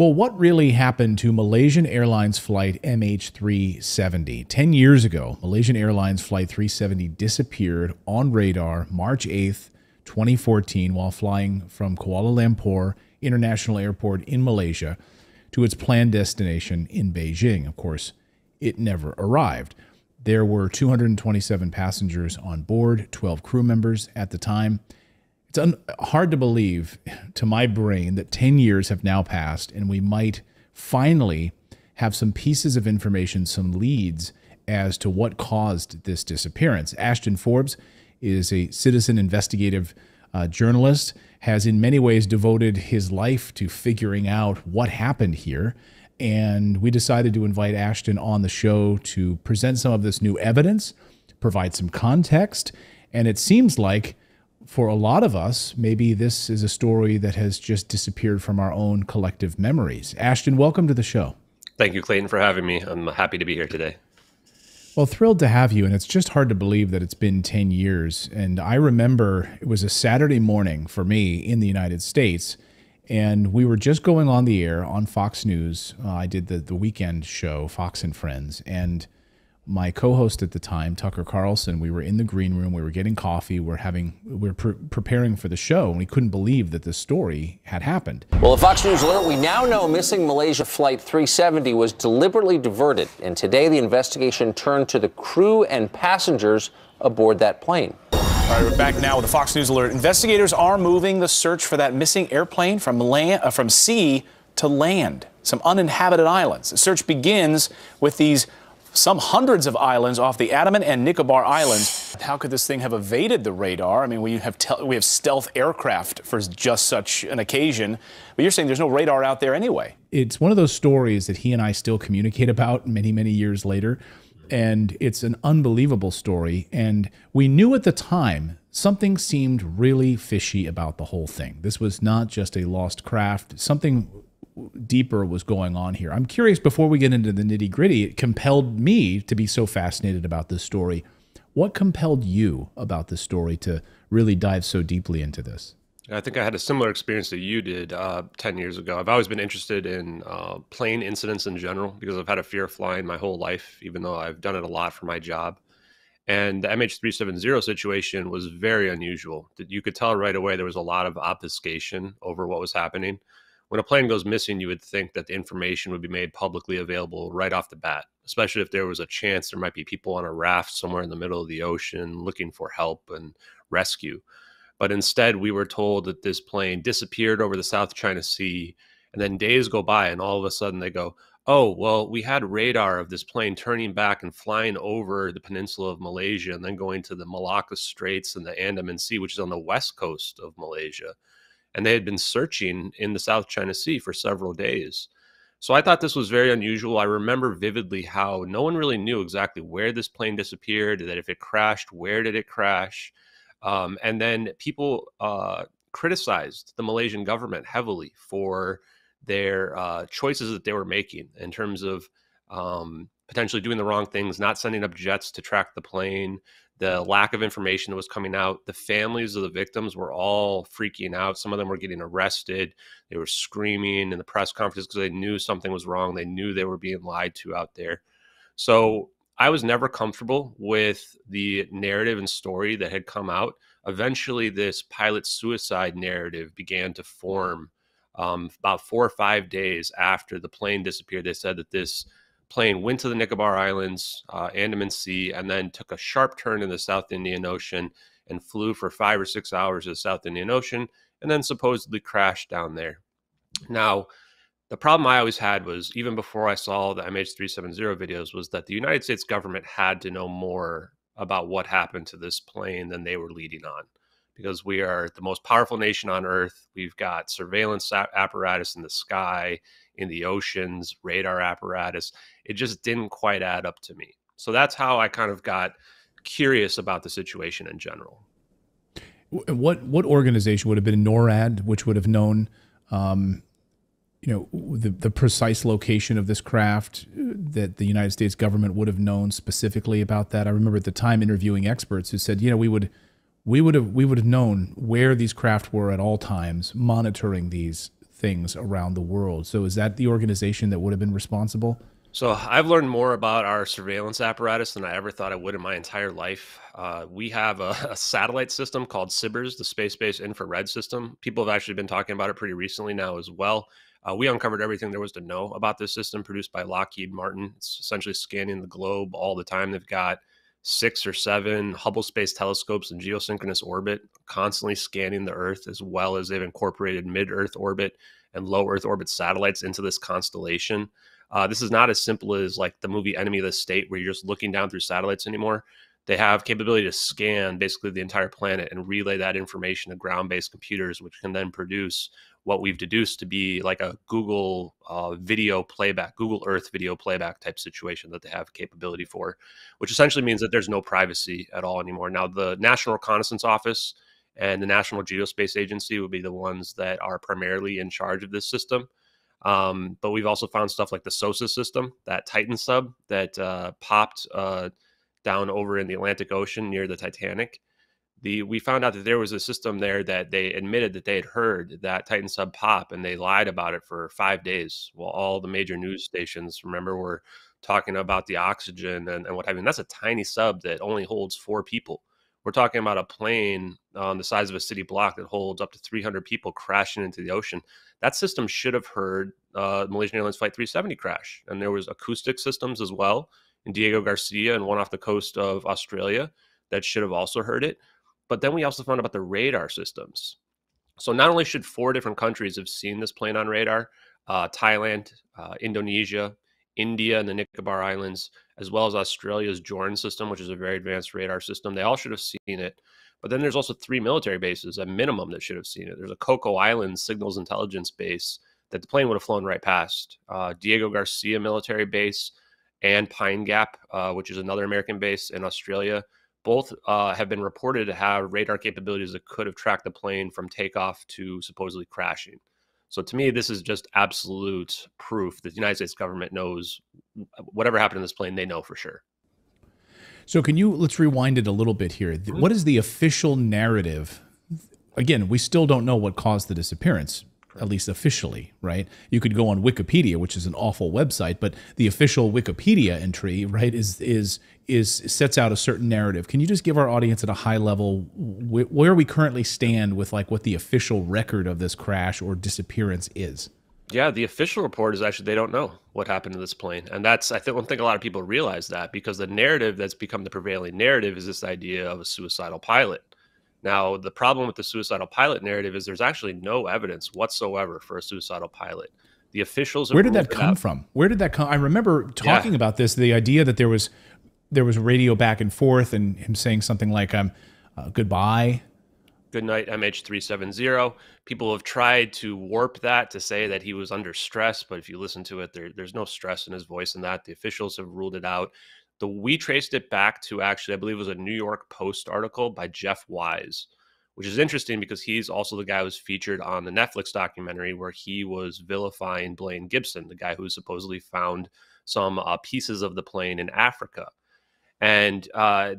Well, what really happened to Malaysian Airlines Flight MH370? 10 years ago, Malaysian Airlines Flight 370 disappeared on radar March 8th, 2014, while flying from Kuala Lumpur International Airport in Malaysia to its planned destination in Beijing. Of course, it never arrived. There were 227 passengers on board, 12 crew members at the time. It's hard to believe to my brain that 10 years have now passed and we might finally have some pieces of information, some leads as to what caused this disappearance. Ashton Forbes is a citizen investigative journalist, has in many ways devoted his life to figuring out what happened here. And we decided to invite Ashton on the show to present some of this new evidence, provide some context. And it seems like for a lot of us, maybe this is a story that has just disappeared from our own collective memories. Ashton, welcome to the show. Thank you, Clayton, for having me. I'm happy to be here today. Well, thrilled to have you. And it's just hard to believe that it's been 10 years. And I remember it was a Saturday morning for me in the United States. And we were just going on the air on Fox News. I did the weekend show, Fox and Friends. And my co-host at the time, Tucker Carlson, we were in the green room. We were getting coffee. We're preparing for the show. And we couldn't believe that this story had happened. Well, a Fox News alert, we now know missing Malaysia Flight 370 was deliberately diverted. And today the investigation turned to the crew and passengers aboard that plane. All right, we're back now with a Fox News alert. Investigators are moving the search for that missing airplane from sea to land, some uninhabited islands. The search begins with some hundreds of islands off the Andaman and Nicobar Islands. How could this thing have evaded the radar? I mean, we have stealth aircraft for just such an occasion, but you're saying there's no radar out there anyway. It's one of those stories that he and I still communicate about many, many years later. And it's an unbelievable story. And we knew at the time something seemed really fishy about the whole thing. This was not just a lost craft. Something deeper was going on here. I'm curious, before we get into the nitty-gritty, it compelled me to be so fascinated about this story. What compelled you about this story to really dive so deeply into this? I think I had a similar experience that you did 10 years ago. I've always been interested in plane incidents in general because I've had a fear of flying my whole life, even though I've done it a lot for my job. And the MH370 situation was very unusual. You could tell right away there was a lot of obfuscation over what was happening. When a plane goes missing, you would think that the information would be made publicly available right off the bat, especially if there was a chance there might be people on a raft somewhere in the middle of the ocean looking for help and rescue. But instead, we were told that this plane disappeared over the South China Sea, and then days go by, and all of a sudden they go, oh, well, we had radar of this plane turning back and flying over the peninsula of Malaysia and then going to the Malacca Straits and the Andaman Sea, which is on the west coast of Malaysia. And they had been searching in the South China Sea for several days. So I thought this was very unusual. I remember vividly how no one really knew exactly where this plane disappeared, that if it crashed, where did it crash? And then people criticized the Malaysian government heavily for their choices that they were making in terms of potentially doing the wrong things, not sending up jets to track the plane, the lack of information that was coming out. The families of the victims were all freaking out. Some of them were getting arrested. They were screaming in the press conferences because they knew something was wrong. They knew they were being lied to out there. So I was never comfortable with the narrative and story that had come out. Eventually, this pilot suicide narrative began to form about 4 or 5 days after the plane disappeared. They said that this plane went to the Nicobar Islands, Andaman Sea, and then took a sharp turn in the South Indian Ocean and flew for 5 or 6 hours to the South Indian Ocean, and then supposedly crashed down there. Now, the problem I always had was, even before I saw the MH370 videos, was that the United States government had to know more about what happened to this plane than they were leading on, because we are the most powerful nation on Earth. We've got surveillance apparatus in the sky, in the oceans, radar apparatus. It just didn't quite add up to me. So that's how I kind of got curious about the situation in general. What organization would have been NORAD, which would have known the precise location of this craft, that the United States government would have known specifically about that? I remember at the time interviewing experts who said, we would have known where these craft were at all times, monitoring these things around the world. So is that the organization that would have been responsible? So I've learned more about our surveillance apparatus than I ever thought I would in my entire life. We have a satellite system called SBIRS, the Space-Based Infrared System. People have actually been talking about it pretty recently now as well. We uncovered everything there was to know about this system produced by Lockheed Martin. It's essentially scanning the globe all the time. They've got 6 or 7 Hubble Space Telescopes in geosynchronous orbit, constantly scanning the Earth, as well as they've incorporated mid-Earth orbit and low Earth orbit satellites into this constellation. This is not as simple as like the movie Enemy of the State, where you're just looking down through satellites anymore. They have capability to scan basically the entire planet and relay that information to ground-based computers, which can then produce what we've deduced to be like a Google video playback, Google Earth video playback type situation that they have capability for, which essentially means that there's no privacy at all anymore. Now, the National Reconnaissance Office and the National Geospatial Agency would be the ones that are primarily in charge of this system. But we've also found stuff like the SOSA system, that Titan sub that popped down over in the Atlantic Ocean near the Titanic. We found out that there was a system there that they admitted that they had heard that Titan sub pop, and they lied about it for 5 days while all the major news stations, remember, were talking about the oxygen and what have you. And that's a tiny sub that only holds 4 people. We're talking about a plane the size of a city block that holds up to 300 people crashing into the ocean. That system should have heard Malaysian Airlines Flight 370 crash. And there was acoustic systems as well in Diego Garcia and one off the coast of Australia that should have also heard it. But then we also found out about the radar systems. So not only should 4 different countries have seen this plane on radar, Thailand, Indonesia, India, and the Nicobar Islands, as well as Australia's Jahren system, which is a very advanced radar system. They all should have seen it. But then there's also 3 military bases at minimum that should have seen it. There's a Coco Islands signals intelligence base that the plane would have flown right past. Diego Garcia military base and Pine Gap, which is another American base in Australia. Both have been reported to have radar capabilities that could have tracked the plane from takeoff to supposedly crashing. So to me, this is just absolute proof that the United States government knows whatever happened in this plane, they know for sure. So let's rewind it a little bit here. What is the official narrative? Again, we still don't know what caused the disappearance, at least officially, right? You could go on Wikipedia, which is an awful website, but the official Wikipedia entry, right, is sets out a certain narrative. Can you just give our audience at a high level where we currently stand with like what the official record of this crash or disappearance is? Yeah, the official report is actually they don't know what happened to this plane. And I don't think a lot of people realize that, because the narrative that's become the prevailing narrative is this idea of a suicidal pilot. Now, the problem with the suicidal pilot narrative is there's actually no evidence whatsoever for a suicidal pilot. The officials... Where did that come from? Where did that come? I remember talking about this, the idea that there was radio back and forth and him saying something like, goodbye. Good night, MH370. People have tried to warp that to say that he was under stress, but if you listen to it, there's no stress in his voice in that. The officials have ruled it out. We traced it back to actually, I believe it was a New York Post article by Jeff Wise, which is interesting because he's also the guy who was featured on the Netflix documentary where he was vilifying Blaine Gibson, the guy who supposedly found some pieces of the plane in Africa. And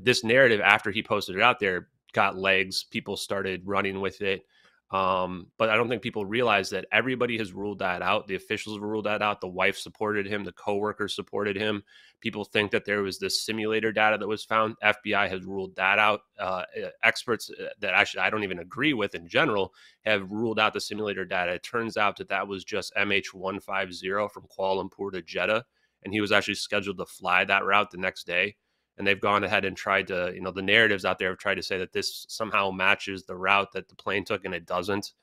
this narrative, after he posted it out there, got legs. People started running with it. But I don't think people realize that everybody has ruled that out. The officials have ruled that out. The wife supported him. The coworkers supported him. People think that there was this simulator data that was found. FBI has ruled that out. Experts that actually I don't even agree with in general have ruled out the simulator data. It turns out that was just MH370 from Kuala Lumpur to Jeddah. And he was actually scheduled to fly that route the next day. And they've gone ahead and tried to, the narratives out there have tried to say that this somehow matches the route that the plane took, and it doesn't.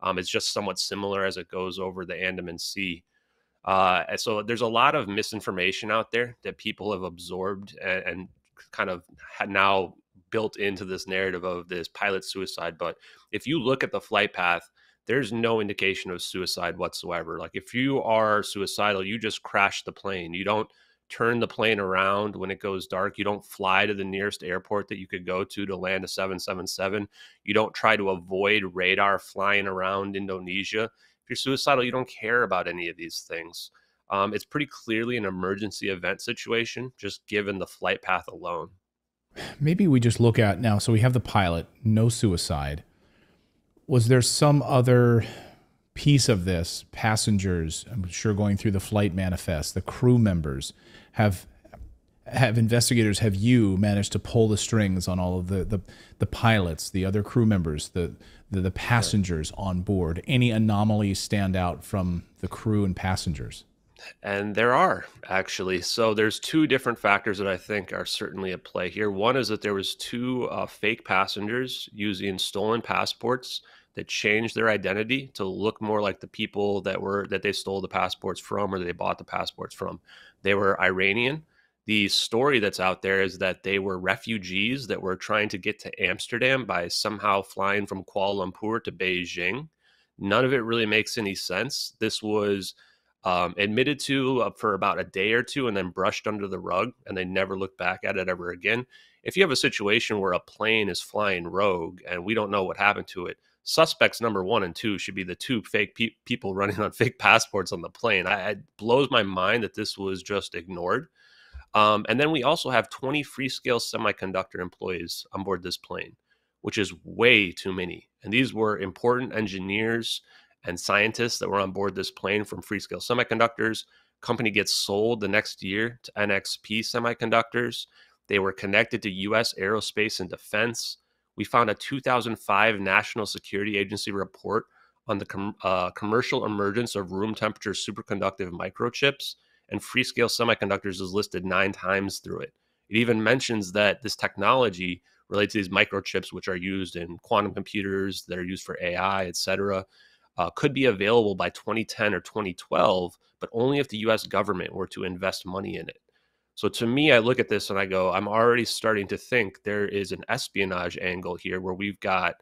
It's just somewhat similar as it goes over the Andaman Sea. So there's a lot of misinformation out there that people have absorbed and kind of now built into this narrative of this pilot suicide. But if you look at the flight path, there's no indication of suicide whatsoever. Like if you are suicidal, you just crash the plane. You don't turn the plane around when it goes dark. You don't fly to the nearest airport that you could go to land a 777. You don't try to avoid radar flying around Indonesia. If you're suicidal, you don't care about any of these things. It's pretty clearly an emergency event situation, just given the flight path alone. Maybe we just look at now, so we have the pilot, no suicide. Was there some other piece of this, passengers, I'm sure going through the flight manifest, the crew members, have investigators, have you managed to pull the strings on all of the pilots, the other crew members, the passengers on board? Any anomalies stand out from the crew and passengers? And there are, actually. So there's two different factors that I think are certainly at play here. One is that there was two fake passengers using stolen passports that changed their identity to look more like the people that they stole the passports from, or they bought the passports from. They were Iranian. The story that's out there is that they were refugees that were trying to get to Amsterdam by somehow flying from Kuala Lumpur to Beijing. None of it really makes any sense. This was admitted to for about a day or two and then brushed under the rug, and they never looked back at it ever again. If you have a situation where a plane is flying rogue and we don't know what happened to it, suspects number 1 and 2 should be the two fake people running on fake passports on the plane. It blows my mind that this was just ignored. And then we also have 20 Freescale Semiconductor employees on board this plane, which is way too many. And these were important engineers and scientists that were on board this plane from Freescale Semiconductors. Company gets sold the next year to NXP Semiconductors. They were connected to U.S. Aerospace and Defense. We found a 2005 National Security Agency report on the commercial emergence of room temperature superconductive microchips, and Freescale Semiconductors is listed 9 times through it. It even mentions that this technology related to these microchips, which are used in quantum computers that are used for AI, et cetera, could be available by 2010 or 2012, but only if the U.S. government were to invest money in it. So to me, I look at this and I go, I'm already starting to think there is an espionage angle here where we've got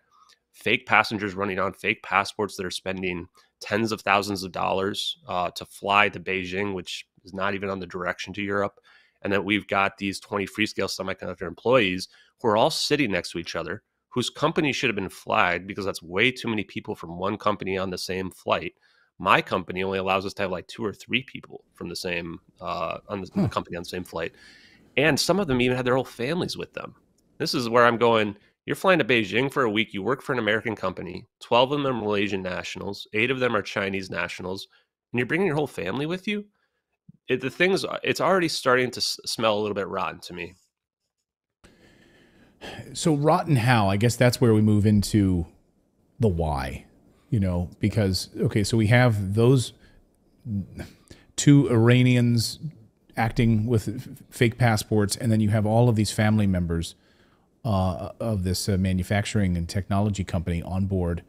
fake passengers running on fake passports that are spending tens of thousands of dollars to fly to Beijing, which is not even on the direction to Europe. And then we've got these 20 Freescale Semiconductor employees who are all sitting next to each other, whose company should have been flagged because that's way too many people from one company on the same flight. My company only allows us to have like 2 or 3 people from the same the company on the same flight. And some of them even had their whole families with them. This is where I'm going. You're flying to Beijing for a week. You work for an American company. 12 of them are Malaysian nationals. 8 of them are Chinese nationals. And you're bringing your whole family with you? It's already starting to smell a little bit rotten to me. So rotten how? I guess that's where we move into the why, because, okay, so we have those 2 Iranians acting with fake passports, and then you have all of these family members of this manufacturing and technology company on board.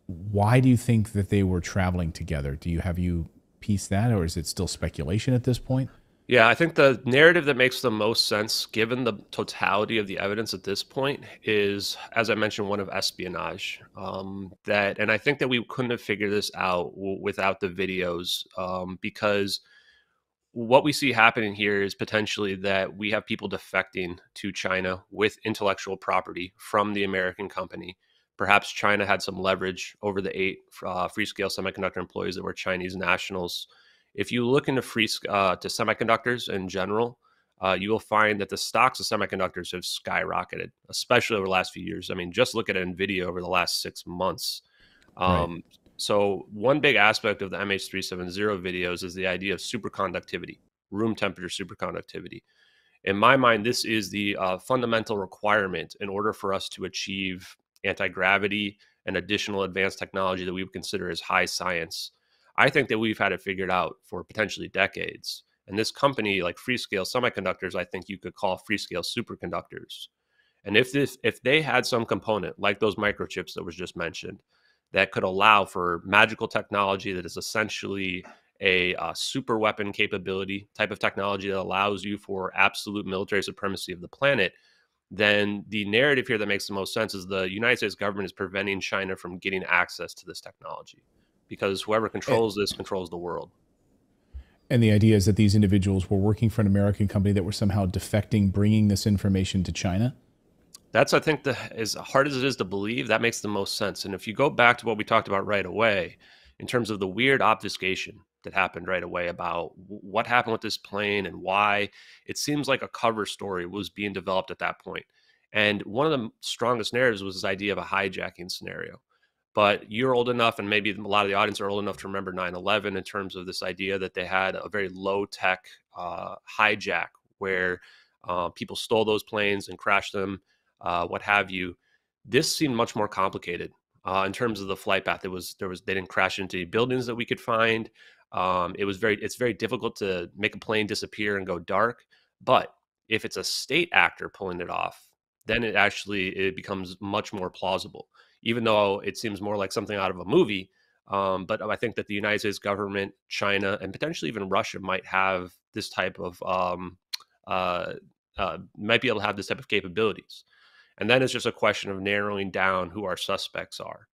Why do you think that they were traveling together? Have you pieced that, or is it still speculation at this point? Yeah, I think the narrative that makes the most sense, given the totality of the evidence at this point, is, as I mentioned, one of espionage. And I think that we couldn't have figured this out without the videos, because what we see happening here is potentially that we have people defecting to China with intellectual property from the American company. Perhaps China had some leverage over the 8 Freescale Semiconductor employees that were Chinese nationals. If you look into to semiconductors in general, you will find that the stocks of semiconductors have skyrocketed, especially over the last few years. I mean, just look at NVIDIA over the last 6 months. Right. So one big aspect of the MH370 videos is the idea of superconductivity, room temperature superconductivity. In my mind, this is the fundamental requirement in order for us to achieve anti-gravity and additional advanced technology that we would consider as high science. I think that we've had it figured out for potentially decades. And this company, like Freescale Semiconductors, I think you could call Freescale superconductors. And if they had some component like those microchips that was just mentioned, that could allow for magical technology that is essentially a super weapon capability type of technology that allows you for absolute military supremacy of the planet, then the narrative here that makes the most sense is the United States government is preventing China from getting access to this technology, because whoever controls this controls the world. And the idea is that these individuals were working for an American company that were somehow defecting, bringing this information to China? That's, I think, as hard as it is to believe, that makes the most sense. And if you go back to what we talked about right away, in terms of the weird obfuscation that happened right away about what happened with this plane and why, it seems like a cover story was being developed at that point. And one of the strongest narratives was this idea of a hijacking scenario. But you're old enough, and maybe a lot of the audience are old enough to remember 9/11 in terms of this idea that they had a very low-tech hijack where people stole those planes and crashed them, what have you. This seemed much more complicated in terms of the flight path. They didn't crash into any buildings that we could find. It's very difficult to make a plane disappear and go dark. But if it's a state actor pulling it off, then it becomes much more plausible, even though it seems more like something out of a movie. But I think that the United States government, China, and potentially even Russia might have this type of might be able to have this type of capabilities. And then it's just a question of narrowing down who our suspects are.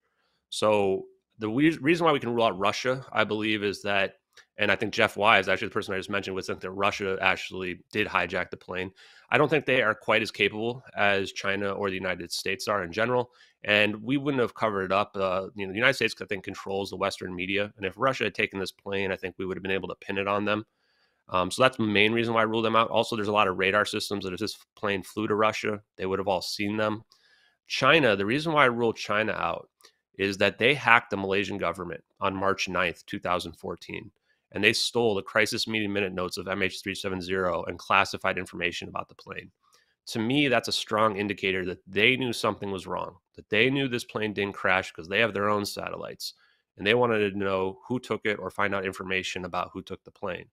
So the reason why we can rule out Russia, I believe, is that, and I think Jeff Wise, actually the person I just mentioned, would think that Russia actually did hijack the plane. I don't think they are quite as capable as China or the United States are in general. And we wouldn't have covered it up. The United States, I think, controls the Western media. And if Russia had taken this plane, I think we would have been able to pin it on them. So that's the main reason why I ruled them out. Also, there's a lot of radar systems that if this plane flew to Russia, they would have all seen them. China, the reason why I ruled China out is that they hacked the Malaysian government on March 9th, 2014. And they stole the crisis meeting minute notes of MH370 and classified information about the plane. To me, that's a strong indicator that they knew something was wrong, that they knew this plane didn't crash because they have their own satellites. And they wanted to know who took it or find out information about who took the plane.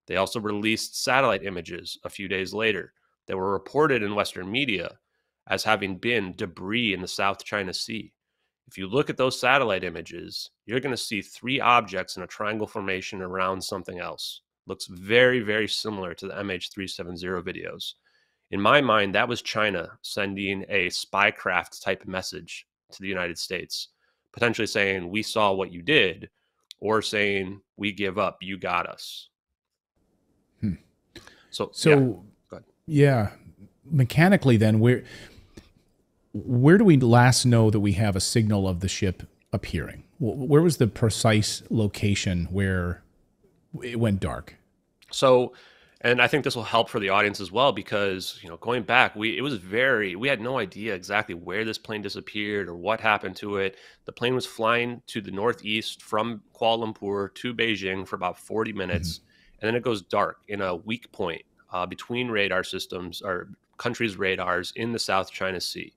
They also released satellite images a few days later that were reported in Western media as having been debris in the South China Sea. If you look at those satellite images, you're going to see three objects in a triangle formation around something else. Looks very, very similar to the MH370 videos. In my mind, that was China sending a spycraft type message to the United States, potentially saying, we saw what you did, or saying, we give up, you got us. Yeah, mechanically then, where do we last know that we have a signal of the ship appearing? Where was the precise location where it went dark? So, and I think this will help for the audience as well, because, going back, we had no idea exactly where this plane disappeared or what happened to it. The plane was flying to the northeast from Kuala Lumpur to Beijing for about 40 minutes. And then it goes dark in a weak point between radar systems or countries' radars in the South China Sea.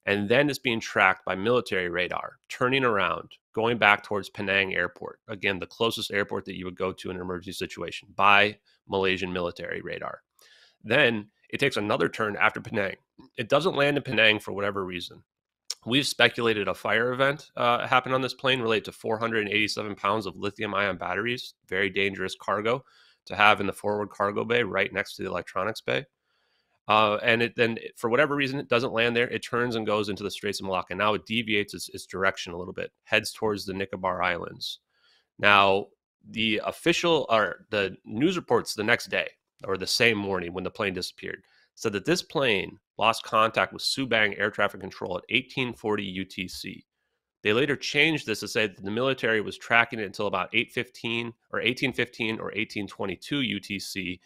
And then it's being tracked by military radar, turning around, going back towards Penang Airport. Again, the closest airport that you would go to in an emergency situation by Malaysian military radar. Then it takes another turn after Penang. It doesn't land in Penang for whatever reason. We've speculated a fire event happened on this plane related to 487 pounds of lithium-ion batteries, very dangerous cargo to have in the forward cargo bay right next to the electronics bay. And then, for whatever reason, it doesn't land there. It turns and goes into the Straits of Malacca. Now it deviates its direction a little bit, heads towards the Nicobar Islands. Now, the news reports the next day, or the same morning when the plane disappeared, said that this plane lost contact with Subang air traffic control at 1840 UTC. They later changed this to say that the military was tracking it until about 8:15 or 1815 or 1822 UTC,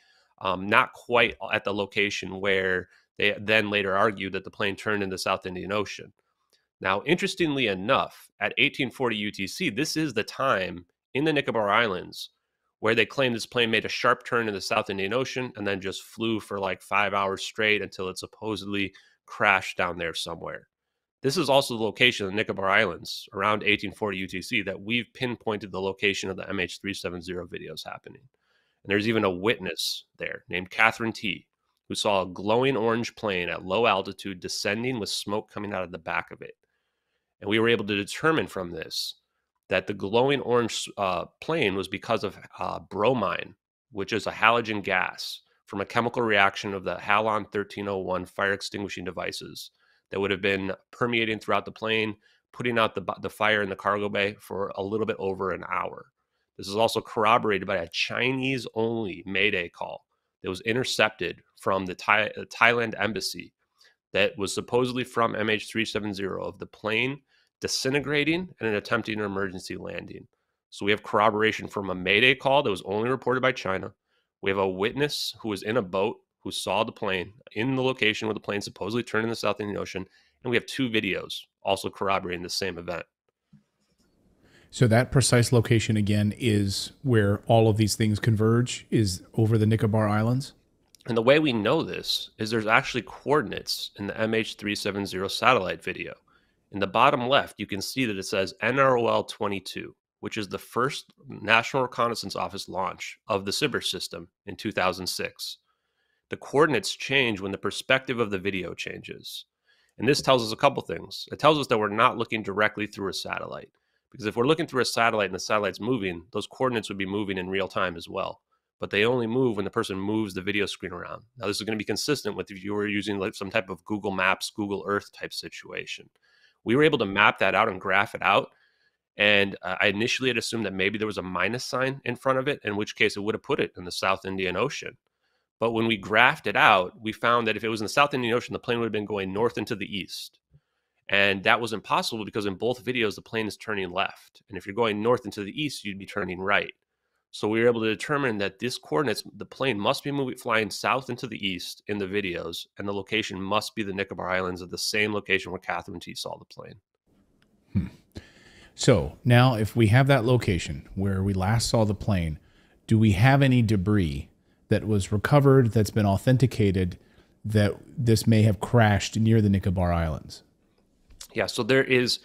not quite at the location where they then later argued that the plane turned in the South Indian Ocean. Now, interestingly enough, at 1840 UTC, this is the time in the Nicobar Islands where they claim this plane made a sharp turn in the South Indian Ocean and then just flew for like 5 hours straight until it supposedly crashed down there somewhere. This is also the location of the Nicobar Islands around 1840 UTC that we've pinpointed the location of the MH370 videos happening. And there's even a witness there named Catherine T., who saw a glowing orange plane at low altitude descending with smoke coming out of the back of it. And we were able to determine from this that the glowing orange plane was because of bromine, which is a halogen gas from a chemical reaction of the Halon 1301 fire extinguishing devices that would have been permeating throughout the plane, putting out the fire in the cargo bay for a little bit over an hour. This is also corroborated by a Chinese-only Mayday call that was intercepted from the Thailand embassy that was supposedly from MH370 of the plane disintegrating and attempting an emergency landing. So we have corroboration from a Mayday call that was only reported by China. We have a witness who was in a boat who saw the plane in the location where the plane supposedly turned in the South Indian Ocean. And we have two videos also corroborating the same event. So that precise location again is where all of these things converge, is over the Nicobar Islands? And the way we know this is there's actually coordinates in the MH370 satellite video. In the bottom left, you can see that it says NROL 22, which is the first National Reconnaissance Office launch of the SBIRS system in 2006. The coordinates change when the perspective of the video changes. And this tells us a couple things. It tells us that we're not looking directly through a satellite. Because if we're looking through a satellite and the satellite's moving, those coordinates would be moving in real time as well. But they only move when the person moves the video screen around. Now, this is going to be consistent with if you were using like some type of Google Maps, Google Earth type situation. We were able to map that out and graph it out. And I initially had assumed that maybe there was a minus sign in front of it, in which case it would have put it in the South Indian Ocean. But when we graphed it out, we found that if it was in the South Indian Ocean, the plane would have been going north into the east. And that was impossible because in both videos, the plane is turning left. And if you're going north into the east, you'd be turning right. So we were able to determine that this coordinates, the plane must be flying south into the east in the videos, and the location must be the Nicobar Islands at the same location where Catherine T saw the plane. So now if we have that location where we last saw the plane, do we have any debris that was recovered, that's been authenticated, that this may have crashed near the Nicobar Islands? Yeah, so there is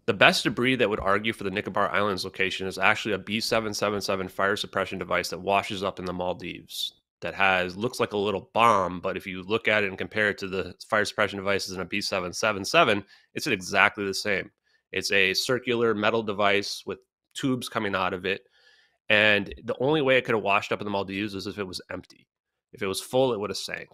the best debris that would argue for the Nicobar Islands location is actually a B777 fire suppression device that washes up in the Maldives that looks like a little bomb, but if you look at it and compare it to the fire suppression devices in a B777, it's exactly the same. It's a circular metal device with tubes coming out of it. And the only way it could have washed up in the Maldives is if it was empty. If it was full, it would have sank.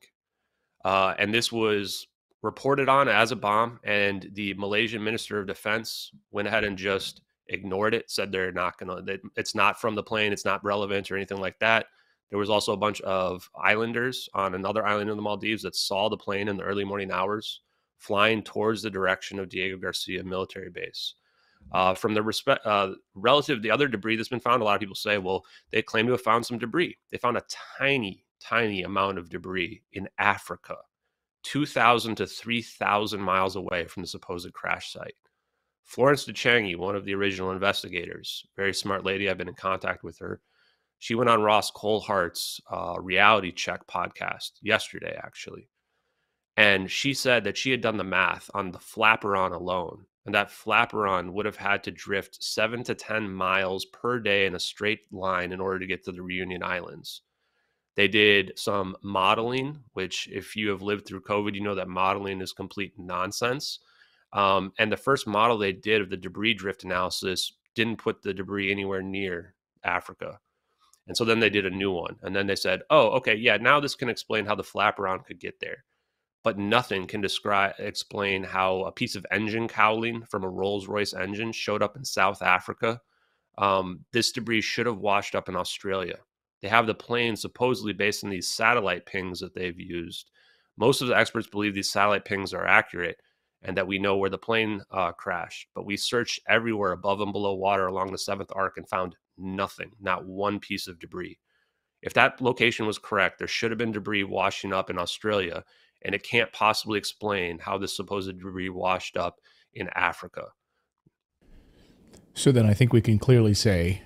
And this was reported on as a bomb, and the Malaysian Minister of Defense went ahead and just ignored it, said they're not going to, it's not from the plane, it's not relevant or anything like that. There was also a bunch of islanders on another island in the Maldives that saw the plane in the early morning hours flying towards the direction of Diego Garcia military base. From the relative, the other debris that's been found, a lot of people say, well, they claim to have found some debris. They found a tiny, tiny amount of debris in Africa, 2,000 to 3,000 miles away from the supposed crash site. Florence DeChangi, one of the original investigators, very smart lady, I've been in contact with her. She went on Ross Coulhart's Reality Check podcast yesterday, actually. And she said that she had done the math on the flaperon alone. And that flaperon would have had to drift 7 to 10 miles per day in a straight line in order to get to the Reunion Islands. They did some modeling, which if you have lived through COVID, you know that modeling is complete nonsense. And the first model they did of the debris drift analysis didn't put the debris anywhere near Africa. And so then they did a new one. And then they said, oh, okay, yeah, now this can explain how the flaperon could get there. But nothing can explain how a piece of engine cowling from a Rolls-Royce engine showed up in South Africa. This debris should have washed up in Australia. They have the plane supposedly based on these satellite pings that they've used. Most of the experts believe these satellite pings are accurate and that we know where the plane crashed. But we searched everywhere above and below water along the 7th arc and found nothing, not one piece of debris. If that location was correct, there should have been debris washing up in Australia, and it can't possibly explain how this supposed debris washed up in Africa. So then I think we can clearly say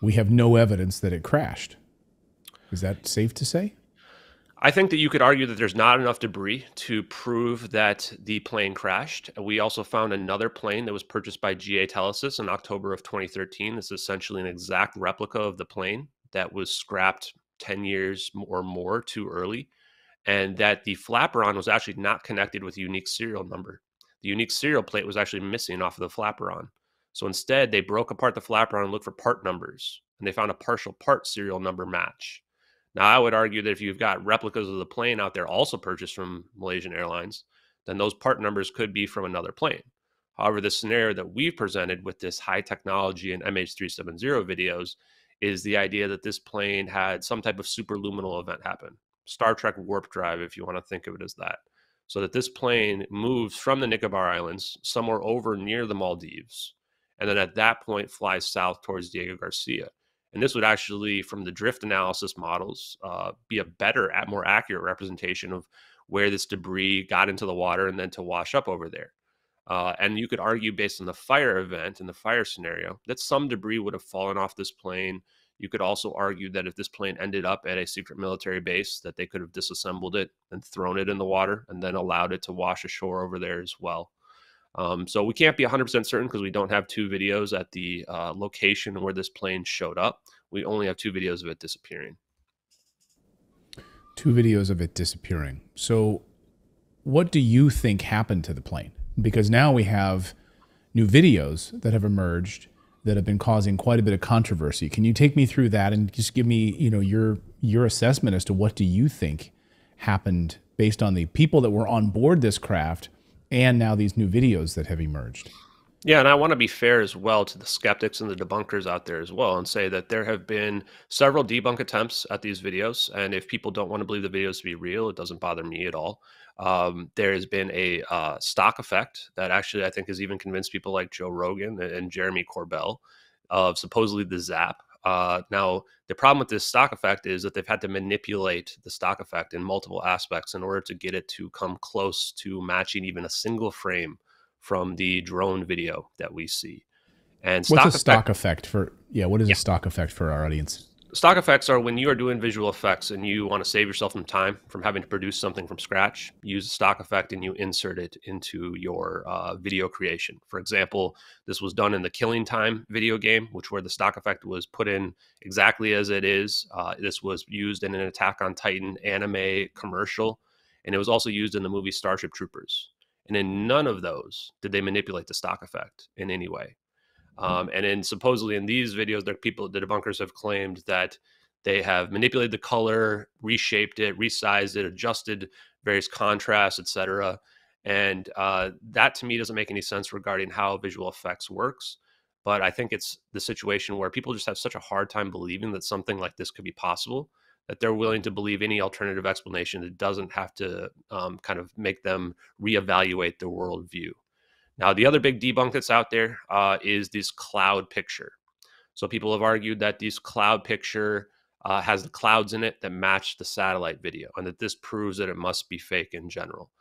we have no evidence that it crashed. Is that safe to say? I think that you could argue that there's not enough debris to prove that the plane crashed. We also found another plane that was purchased by GA Telesis in October of 2013. It's essentially an exact replica of the plane that was scrapped 10 years or more too early, and that the flaperon was actually not connected with a unique serial number. The unique serial plate was actually missing off of the flaperon. So instead, they broke apart the flaperon and looked for part numbers, and they found a partial part serial number match. Now, I would argue that if you've got replicas of the plane out there also purchased from Malaysian Airlines, then those part numbers could be from another plane. However, the scenario that we've presented with this high technology and MH370 videos is the idea that this plane had some type of superluminal event happen. Star Trek warp drive, if you want to think of it as that. So that this plane moves from the Nicobar Islands somewhere over near the Maldives, and then at that point flies south towards Diego Garcia. And this would actually, from the drift analysis models, be a better, more accurate representation of where this debris got into the water and then to wash up over there. And you could argue based on the fire event and the fire scenario that some debris would have fallen off this plane. You could also argue that if this plane ended up at a secret military base, that they could have disassembled it and thrown it in the water and then allowed it to wash ashore over there as well. So we can't be 100% certain because we don't have two videos at the location where this plane showed up. We only have two videos of it disappearing. Two videos of it disappearing. So what do you think happened to the plane? Because now we have new videos that have emerged that have been causing quite a bit of controversy. Can you take me through that and just give me, your assessment as to what do you think happened based on the people that were on board this craft and now these new videos that have emerged? Yeah, and I want to be fair as well to the skeptics and the debunkers out there as well and say that there have been several debunk attempts at these videos. And if people don't want to believe the videos to be real, it doesn't bother me at all. There has been a stock effect that actually I think has even convinced people like Joe Rogan and Jeremy Corbell of supposedly the zap. Now, the problem with this stock effect is that they've had to manipulate the stock effect in multiple aspects in order to get it to come close to matching even a single frame from the drone video that we see. And what's a stock effect for? Yeah, what is a stock effect for our audience? Stock effects are when you are doing visual effects and you want to save yourself some time from having to produce something from scratch. Use a stock effect and you insert it into your video creation. For example, this was done in the Killing Time video game, where the stock effect was put in exactly as it is. This was used in an Attack on Titan anime commercial, and it was also used in the movie Starship Troopers. And in none of those did they manipulate the stock effect in any way. And then supposedly in these videos, the debunkers have claimed that they have manipulated the color, reshaped it, resized it, adjusted various contrasts, etc. And that to me doesn't make any sense regarding how visual effects works. But I think it's the situation where people just have such a hard time believing that something like this could be possible that they're willing to believe any alternative explanation that doesn't have to kind of make them reevaluate their worldview. Now, the other big debunk that's out there is this cloud picture. So people have argued that this cloud picture has the clouds in it that match the satellite video, and that this proves that it must be fake in general.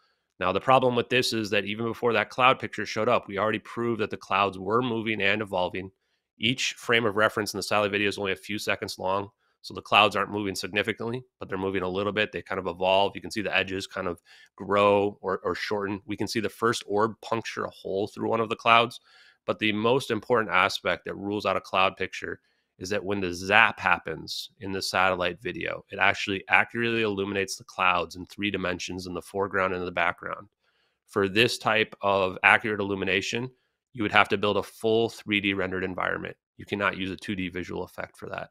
Now, the problem with this is that even before that cloud picture showed up, we already proved that the clouds were moving and evolving. Each frame of reference in the satellite video is only a few seconds long. So the clouds aren't moving significantly, but they're moving a little bit. They kind of evolve. You can see the edges kind of grow or shorten. We can see the first orb puncture a hole through one of the clouds. But the most important aspect that rules out a cloud picture is that when the zap happens in the satellite video, it actually accurately illuminates the clouds in 3 dimensions in the foreground and in the background. For this type of accurate illumination, you would have to build a full 3D rendered environment. You cannot use a 2D visual effect for that.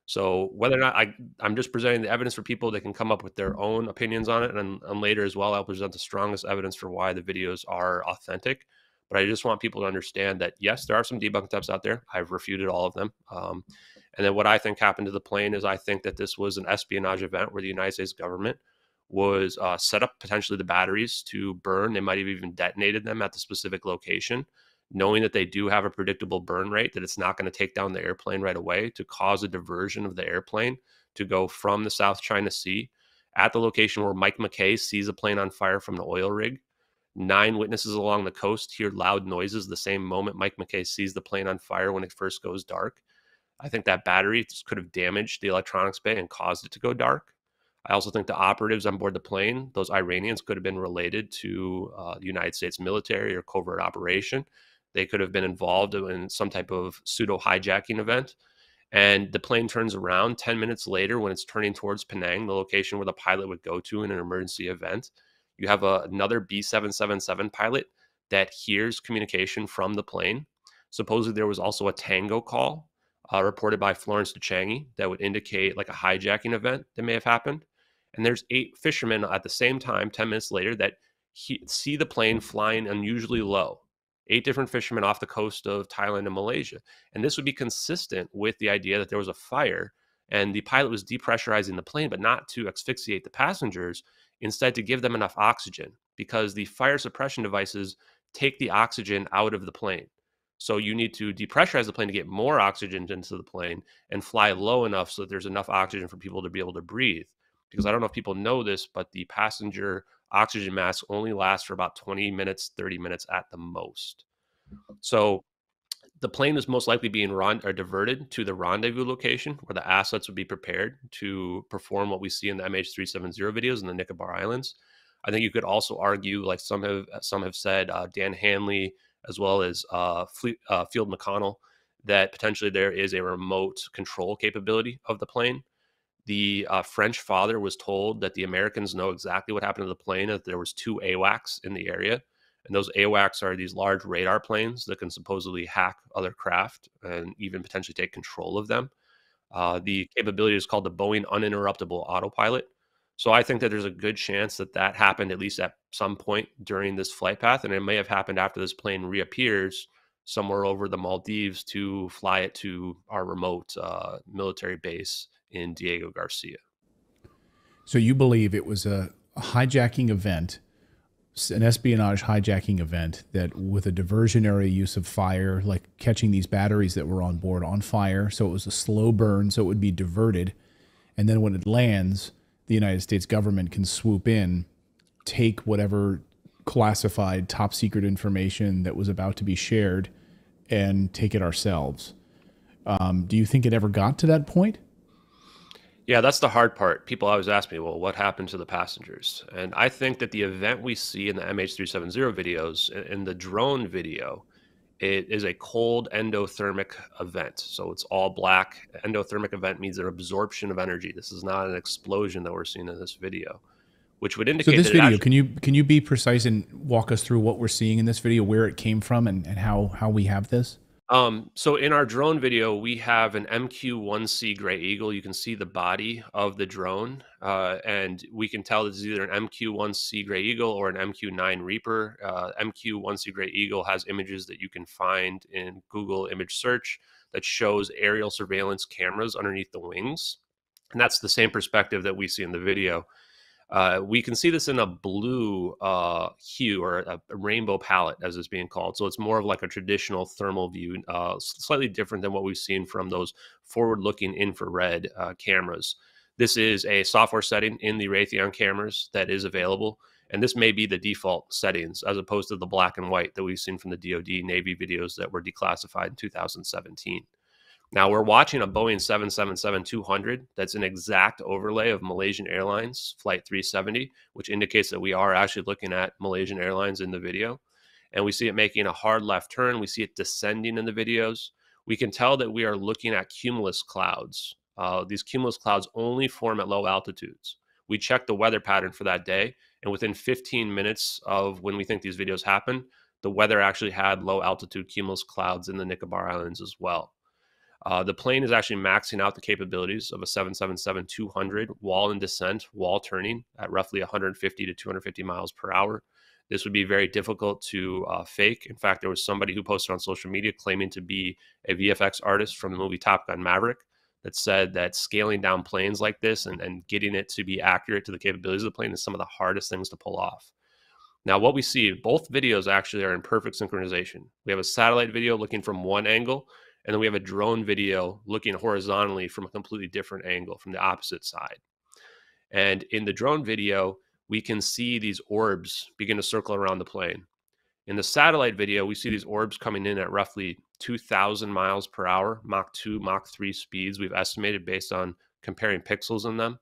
So whether or not I'm just presenting the evidence for people that can come up with their own opinions on it. And later as well, I'll present the strongest evidence for why the videos are authentic. But I just want people to understand that, yes, there are some debunk attempts out there. I've refuted all of them. And then what I think happened to the plane is I think that this was an espionage event where the United States government was set up potentially the batteries to burn. They might have even detonated them at the specific location, knowing that they do have a predictable burn rate, that it's not going to take down the airplane right away, to cause a diversion of the airplane to go from the South China Sea at the location where Mike McKay sees a plane on fire from the oil rig. 9 witnesses along the coast hear loud noises the same moment Mike McKay sees the plane on fire when it first goes dark. I think that battery could have damaged the electronics bay and caused it to go dark. I also think the operatives on board the plane, those Iranians, could have been related to the United States military or covert operation. They could have been involved in some type of pseudo hijacking event. And the plane turns around 10 minutes later when it's turning towards Penang, the location where the pilot would go to in an emergency event. You have another B777 pilot that hears communication from the plane. Supposedly there was also a tango call reported by Florence DeChangi that would indicate like a hijacking event that may have happened. And there's 8 fishermen at the same time, 10 minutes later, that see the plane flying unusually low. 8 different fishermen off the coast of Thailand and Malaysia. And this would be consistent with the idea that there was a fire and the pilot was depressurizing the plane, but not to asphyxiate the passengers, instead to give them enough oxygen, because the fire suppression devices take the oxygen out of the plane. So you need to depressurize the plane to get more oxygen into the plane and fly low enough so that there's enough oxygen for people to be able to breathe. because I don't know if people know this, but the passenger oxygen mask only lasts for about 20 minutes, 30 minutes at the most. So the plane is most likely being diverted to the rendezvous location where the assets would be prepared to perform what we see in the MH370 videos in the Nicobar Islands. I think you could also argue, like some have said, Dan Hanley as well as Field McConnell, that potentially there is a remote control capability of the plane. The French father was told that the Americans know exactly what happened to the plane, that there was 2 AWACS in the area. And those AWACS are these large radar planes that can supposedly hack other craft and even potentially take control of them. The capability is called the Boeing Uninterruptible Autopilot. So I think that there's a good chance that that happened at least at some point during this flight path. And it may have happened after this plane reappears somewhere over the Maldives to fly it to our remote military base in Diego Garcia. So you believe it was a hijacking event, an espionage hijacking event, that with a diversionary use of fire, like catching these batteries that were on board on fire. So it was a slow burn, so it would be diverted. And then when it lands, the United States government can swoop in, take whatever classified top secret information that was about to be shared and take it ourselves. Do you think it ever got to that point? Yeah, that's the hard part. People always ask me, well, what happened to the passengers? And I think that the event we see in the MH370 videos, in the drone video, it is a cold endothermic event. So it's all black. Endothermic event means an absorption of energy. This is not an explosion that we're seeing in this video, which would indicate so this that video, actually, can you be precise and walk us through what we're seeing in this video, where it came from and how we have this? So in our drone video, we have an MQ-1C Gray Eagle. You can see the body of the drone, and we can tell this is either an MQ-1C Gray Eagle or an MQ-9 Reaper. MQ-1C Gray Eagle has images that you can find in Google image search that shows aerial surveillance cameras underneath the wings. And that's the same perspective that we see in the video. We can see this in a blue hue, or a rainbow palette, as it's being called. So it's more of like a traditional thermal view, slightly different than what we've seen from those forward-looking infrared cameras. This is a software setting in the Raytheon cameras that is available, and this may be the default settings as opposed to the black and white that we've seen from the DoD Navy videos that were declassified in 2017. Now we're watching a Boeing 777-200 that's an exact overlay of Malaysian Airlines Flight 370, which indicates that we are actually looking at Malaysian Airlines in the video. And we see it making a hard left turn. We see it descending in the videos. We can tell that we are looking at cumulus clouds. These cumulus clouds only form at low altitudes. We checked the weather pattern for that day, and within 15 minutes of when we think these videos happen, the weather actually had low altitude cumulus clouds in the Nicobar Islands as well. The plane is actually maxing out the capabilities of a 777-200 wall and descent, wall turning at roughly 150 to 250 miles per hour. This would be very difficult to fake. In fact, there was somebody who posted on social media claiming to be a VFX artist from the movie Top Gun Maverick that said that scaling down planes like this and getting it to be accurate to the capabilities of the plane is some of the hardest things to pull off. Now, what we see, both videos actually are in perfect synchronization. We have a satellite video looking from one angle, and then we have a drone video looking horizontally from a completely different angle, from the opposite side. And in the drone video, we can see these orbs begin to circle around the plane. In the satellite video, we see these orbs coming in at roughly 2,000 miles per hour, Mach 2, Mach 3 speeds we've estimated based on comparing pixels in them.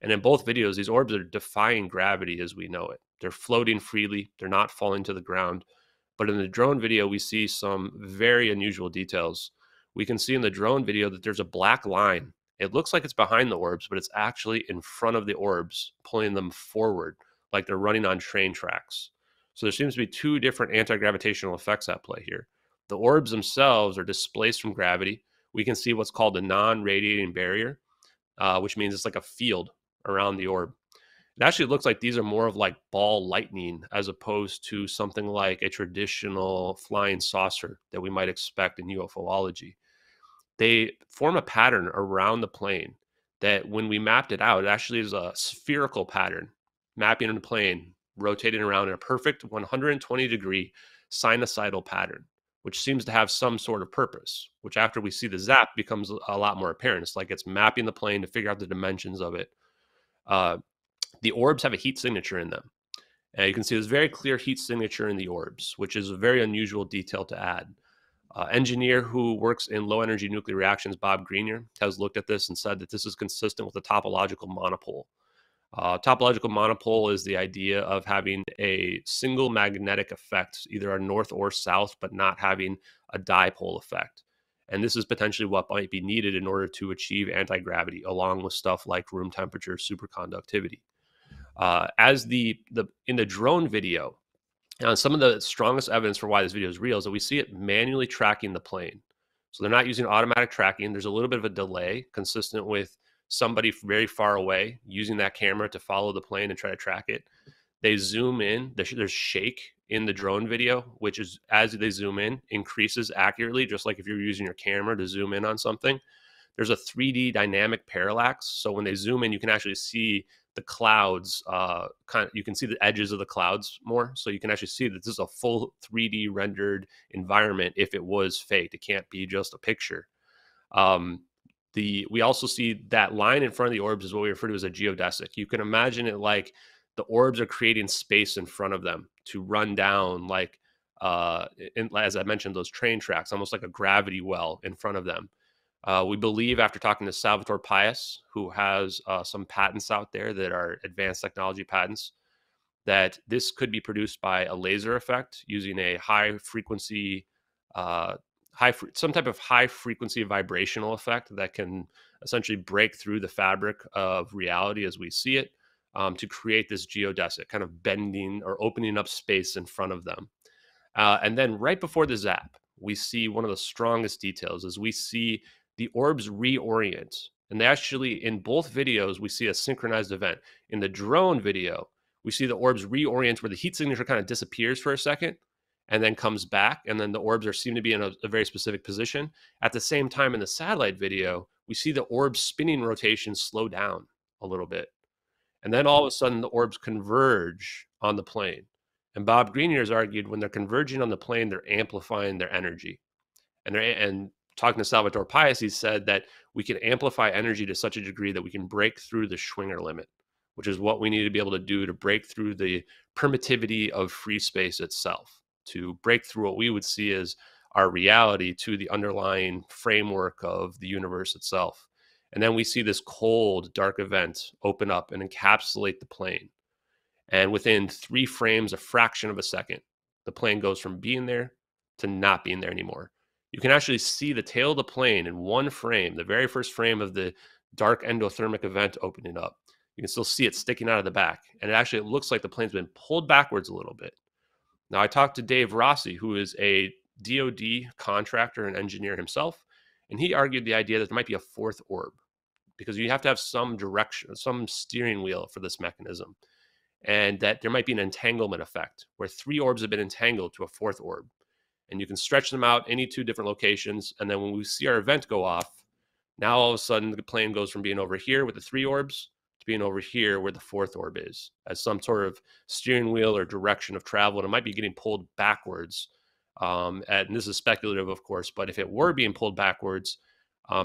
And in both videos, these orbs are defying gravity as we know it. They're floating freely. They're not falling to the ground. But in the drone video, we see some very unusual details. We can see in the drone video that there's a black line. It looks like it's behind the orbs, but it's actually in front of the orbs, pulling them forward like they're running on train tracks. So there seems to be two different anti-gravitational effects at play here. The orbs themselves are displaced from gravity. We can see what's called a non-radiating barrier, which means it's like a field around the orb. It actually looks like these are more of like ball lightning as opposed to something like a traditional flying saucer that we might expect in UFOlogy. They form a pattern around the plane that when we mapped it out, it actually is a spherical pattern, mapping in the plane, rotating around in a perfect 120-degree sinusoidal pattern, which seems to have some sort of purpose, which after we see the zap becomes a lot more apparent. It's like it's mapping the plane to figure out the dimensions of it. The orbs have a heat signature in them. And you can see there's very clear heat signature in the orbs, which is a very unusual detail to add. Engineer who works in low energy nuclear reactions, Bob Grenier, has looked at this and said that this is consistent with the topological monopole. Topological monopole is the idea of having a single magnetic effect, either a north or south, but not having a dipole effect. And this is potentially what might be needed in order to achieve anti-gravity, along with stuff like room temperature superconductivity. As in the drone video, some of the strongest evidence for why this video is real is that we see it manually tracking the plane. So they're not using automatic tracking. There's a little bit of a delay consistent with somebody very far away using that camera to follow the plane and try to track it. They zoom in. There's shake in the drone video, which is, as they zoom in, increases accurately, just like if you're using your camera to zoom in on something. There's a 3D dynamic parallax. So when they zoom in, you can actually see the clouds, you can see the edges of the clouds more. So you can actually see that this is a full 3D rendered environment if it was faked. It can't be just a picture. We also see that line in front of the orbs is what we refer to as a geodesic. You can imagine it like the orbs are creating space in front of them to run down, like, as I mentioned, those train tracks, almost like a gravity well in front of them. We believe, after talking to Salvatore Pais, who has some patents out there that are advanced technology patents, that this could be produced by a laser effect using a high frequency, some type of high frequency vibrational effect that can essentially break through the fabric of reality as we see it, to create this geodesic, kind of bending or opening up space in front of them. And then right before the zap, we see one of the strongest details is we see the orbs reorient. And they actually, in both videos, we see a synchronized event. In the drone video, we see the orbs reorient where the heat signature kind of disappears for a second and then comes back. And then the orbs seem to be in a very specific position. At the same time, in the satellite video, we see the orbs spinning rotation slow down a little bit. And then all of a sudden, the orbs converge on the plane. And Bob Grenier has argued when they're converging on the plane, they're amplifying their energy. And talking to Salvatore Pais, he said that we can amplify energy to such a degree that we can break through the Schwinger limit, which is what we need to be able to do to break through the permittivity of free space itself, to break through what we would see as our reality to the underlying framework of the universe itself. And then we see this cold, dark event open up and encapsulate the plane. And within 3 frames, a fraction of a second, the plane goes from being there to not being there anymore. You can actually see the tail of the plane in one frame, the very first frame of the dark endothermic event opening up. You can still see it sticking out of the back. And it looks like the plane's been pulled backwards a little bit. Now, I talked to Dave Rossi, who is a DoD contractor and engineer himself, and he argued the idea that there might be a 4th orb, because you have to have some direction, some steering wheel for this mechanism, and that there might be an entanglement effect where 3 orbs have been entangled to a 4th orb. And you can stretch them out any 2 different locations. And then when we see our event go off, now all of a sudden the plane goes from being over here with the 3 orbs to being over here where the 4th orb is, as some sort of steering wheel or direction of travel. And it might be getting pulled backwards. And this is speculative, of course, but if it were being pulled backwards,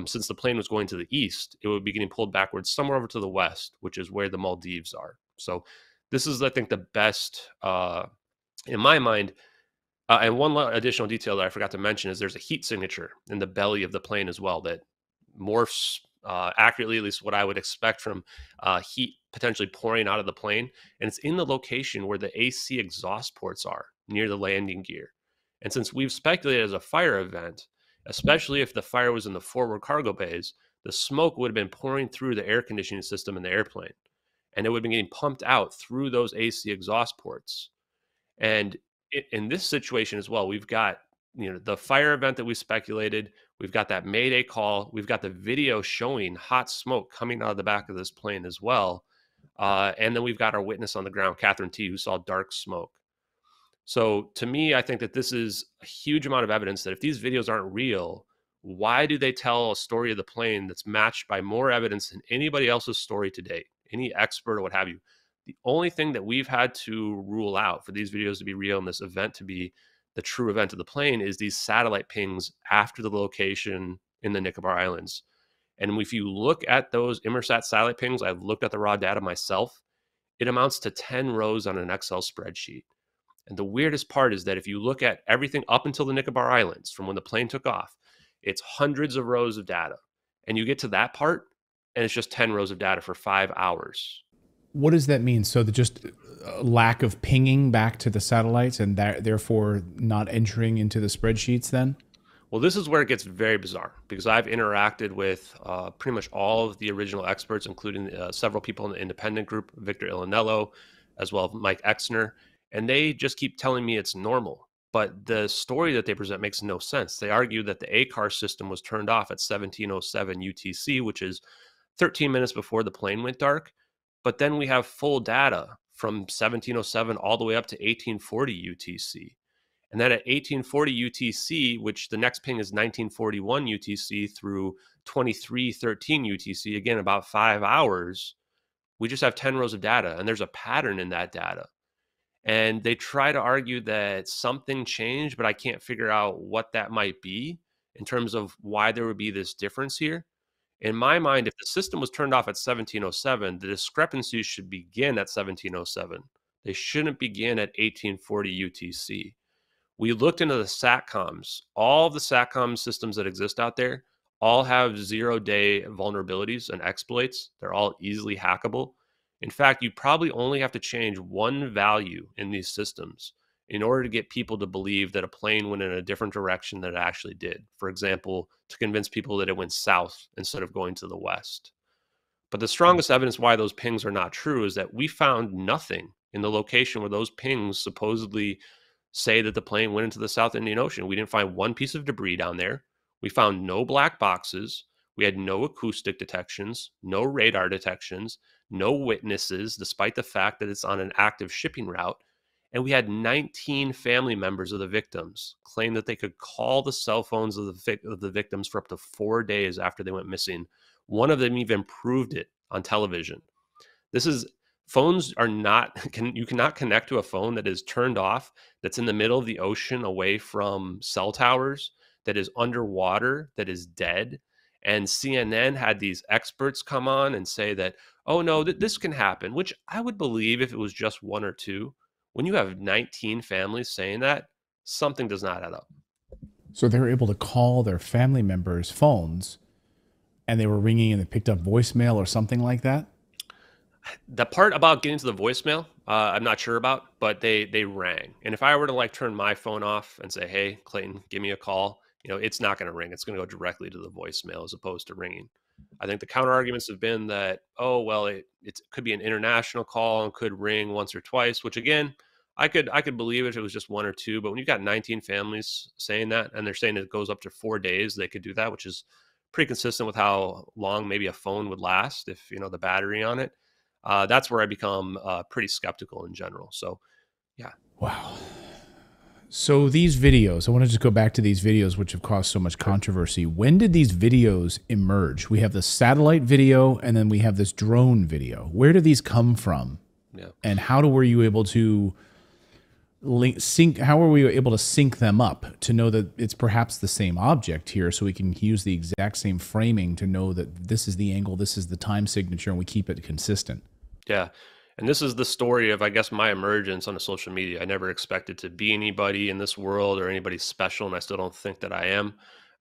since the plane was going to the east, it would be getting pulled backwards somewhere over to the west, which is where the Maldives are. So this is, I think, the best, in my mind. And one additional detail that I forgot to mention is there's a heat signature in the belly of the plane as well that morphs accurately, at least what I would expect from heat potentially pouring out of the plane. And it's in the location where the AC exhaust ports are near the landing gear. And since we've speculated as a fire event, especially if the fire was in the forward cargo bays, the smoke would have been pouring through the air conditioning system in the airplane. And it would have been getting pumped out through those AC exhaust ports. And in this situation as well, we've got, the fire event that we speculated, we've got that Mayday call, we've got the video showing hot smoke coming out of the back of this plane as well. And then we've got our witness on the ground, Catherine T., who saw dark smoke. So to me, I think that this is a huge amount of evidence that if these videos aren't real, why do they tell a story of the plane that's matched by more evidence than anybody else's story to date, any expert or what have you? The only thing that we've had to rule out for these videos to be real and this event to be the true event of the plane is these satellite pings after the location in the Nicobar Islands. And if you look at those Inmarsat satellite pings, I've looked at the raw data myself, it amounts to 10 rows on an Excel spreadsheet. And the weirdest part is that if you look at everything up until the Nicobar Islands, from when the plane took off, it's hundreds of rows of data. And you get to that part, and it's just 10 rows of data for 5 hours. What does that mean? So just lack of pinging back to the satellites and therefore not entering into the spreadsheets then? Well, this is where it gets very bizarre, because I've interacted with pretty much all of the original experts, including several people in the independent group, Victor Ilanello, as well as Mike Exner, and they just keep telling me it's normal. But the story that they present makes no sense. They argue that the ACAR system was turned off at 1707 UTC, which is 13 minutes before the plane went dark. But then we have full data from 1707 all the way up to 1840 UTC. And then at 1840 UTC, which the next ping is 1941 UTC through 2313 UTC, again, about 5 hours, we just have 10 rows of data. And there's a pattern in that data. And they try to argue that something changed, but I can't figure out what that might be in terms of why there would be this difference here. In my mind, if the system was turned off at 1707, the discrepancies should begin at 1707. They shouldn't begin at 1840 UTC. We looked into the SATCOMs. All of the SATCOM systems that exist out there all have 0-day vulnerabilities and exploits. They're all easily hackable. In fact, you probably only have to change one value in these systems in order to get people to believe that a plane went in a different direction than it actually did. For example, to convince people that it went south instead of going to the west. But the strongest evidence why those pings are not true is that we found nothing in the location where those pings supposedly say that the plane went into the South Indian Ocean. We didn't find one piece of debris down there. We found no black boxes. We had no acoustic detections, no radar detections, no witnesses, despite the fact that it's on an active shipping route. And we had 19 family members of the victims claim that they could call the cell phones of the victims for up to 4 days after they went missing. One of them even proved it on television. Phones are not, you cannot connect to a phone that is turned off, that's in the middle of the ocean away from cell towers, that is underwater, that is dead. And CNN had these experts come on and say that, oh no, this can happen, which I would believe if it was just one or two. When you have 19 families saying that, something does not add up. So they were able to call their family members' phones and they were ringing and they picked up voicemail or something like that? The part about getting to the voicemail, I'm not sure about, but they rang. And if I were to like turn my phone off and say, hey, Clayton, give me a call, it's not going to ring. It's going to go directly to the voicemail as opposed to ringing. I think the counter arguments have been that, oh, well, it could be an international call and could ring once or twice, which again, I could believe it if it was just one or two. But when you've got 19 families saying that, and they're saying it goes up to 4 days, they could do that, which is pretty consistent with how long maybe a phone would last if, the battery on it. That's where I become pretty skeptical in general. So, yeah. Wow. So these videos, I want to just go back to these videos, which have caused so much controversy. When did these videos emerge? We have the satellite video, and then we have this drone video. Where do these come from? Yeah. And how were you able to how are we able to sync them up to know that it's perhaps the same object here, so we can use the exact same framing to know that this is the angle, this is the time signature, and we keep it consistent? Yeah. And this is the story of, I guess, my emergence on the social media. I never expected to be anybody in this world or anybody special, and I still don't think that I am.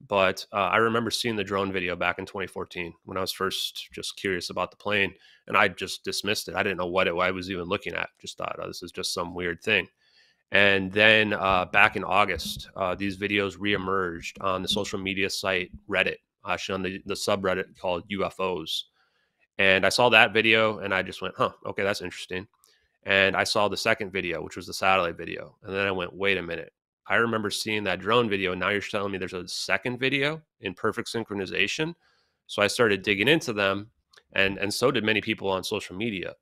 But I remember seeing the drone video back in 2014 when I was first just curious about the plane, and I just dismissed it. I didn't know what I was even looking at. Just thought, oh, this is just some weird thing. And then back in August, these videos reemerged on the social media site Reddit, actually on the subreddit called UFOs. And I saw that video and I just went, okay, that's interesting. And I saw the second video, which was the satellite video. And then I went, wait a minute. I remember seeing that drone video. And now you're telling me there's a second video in perfect synchronization. So I started digging into them. And so did many people on social media,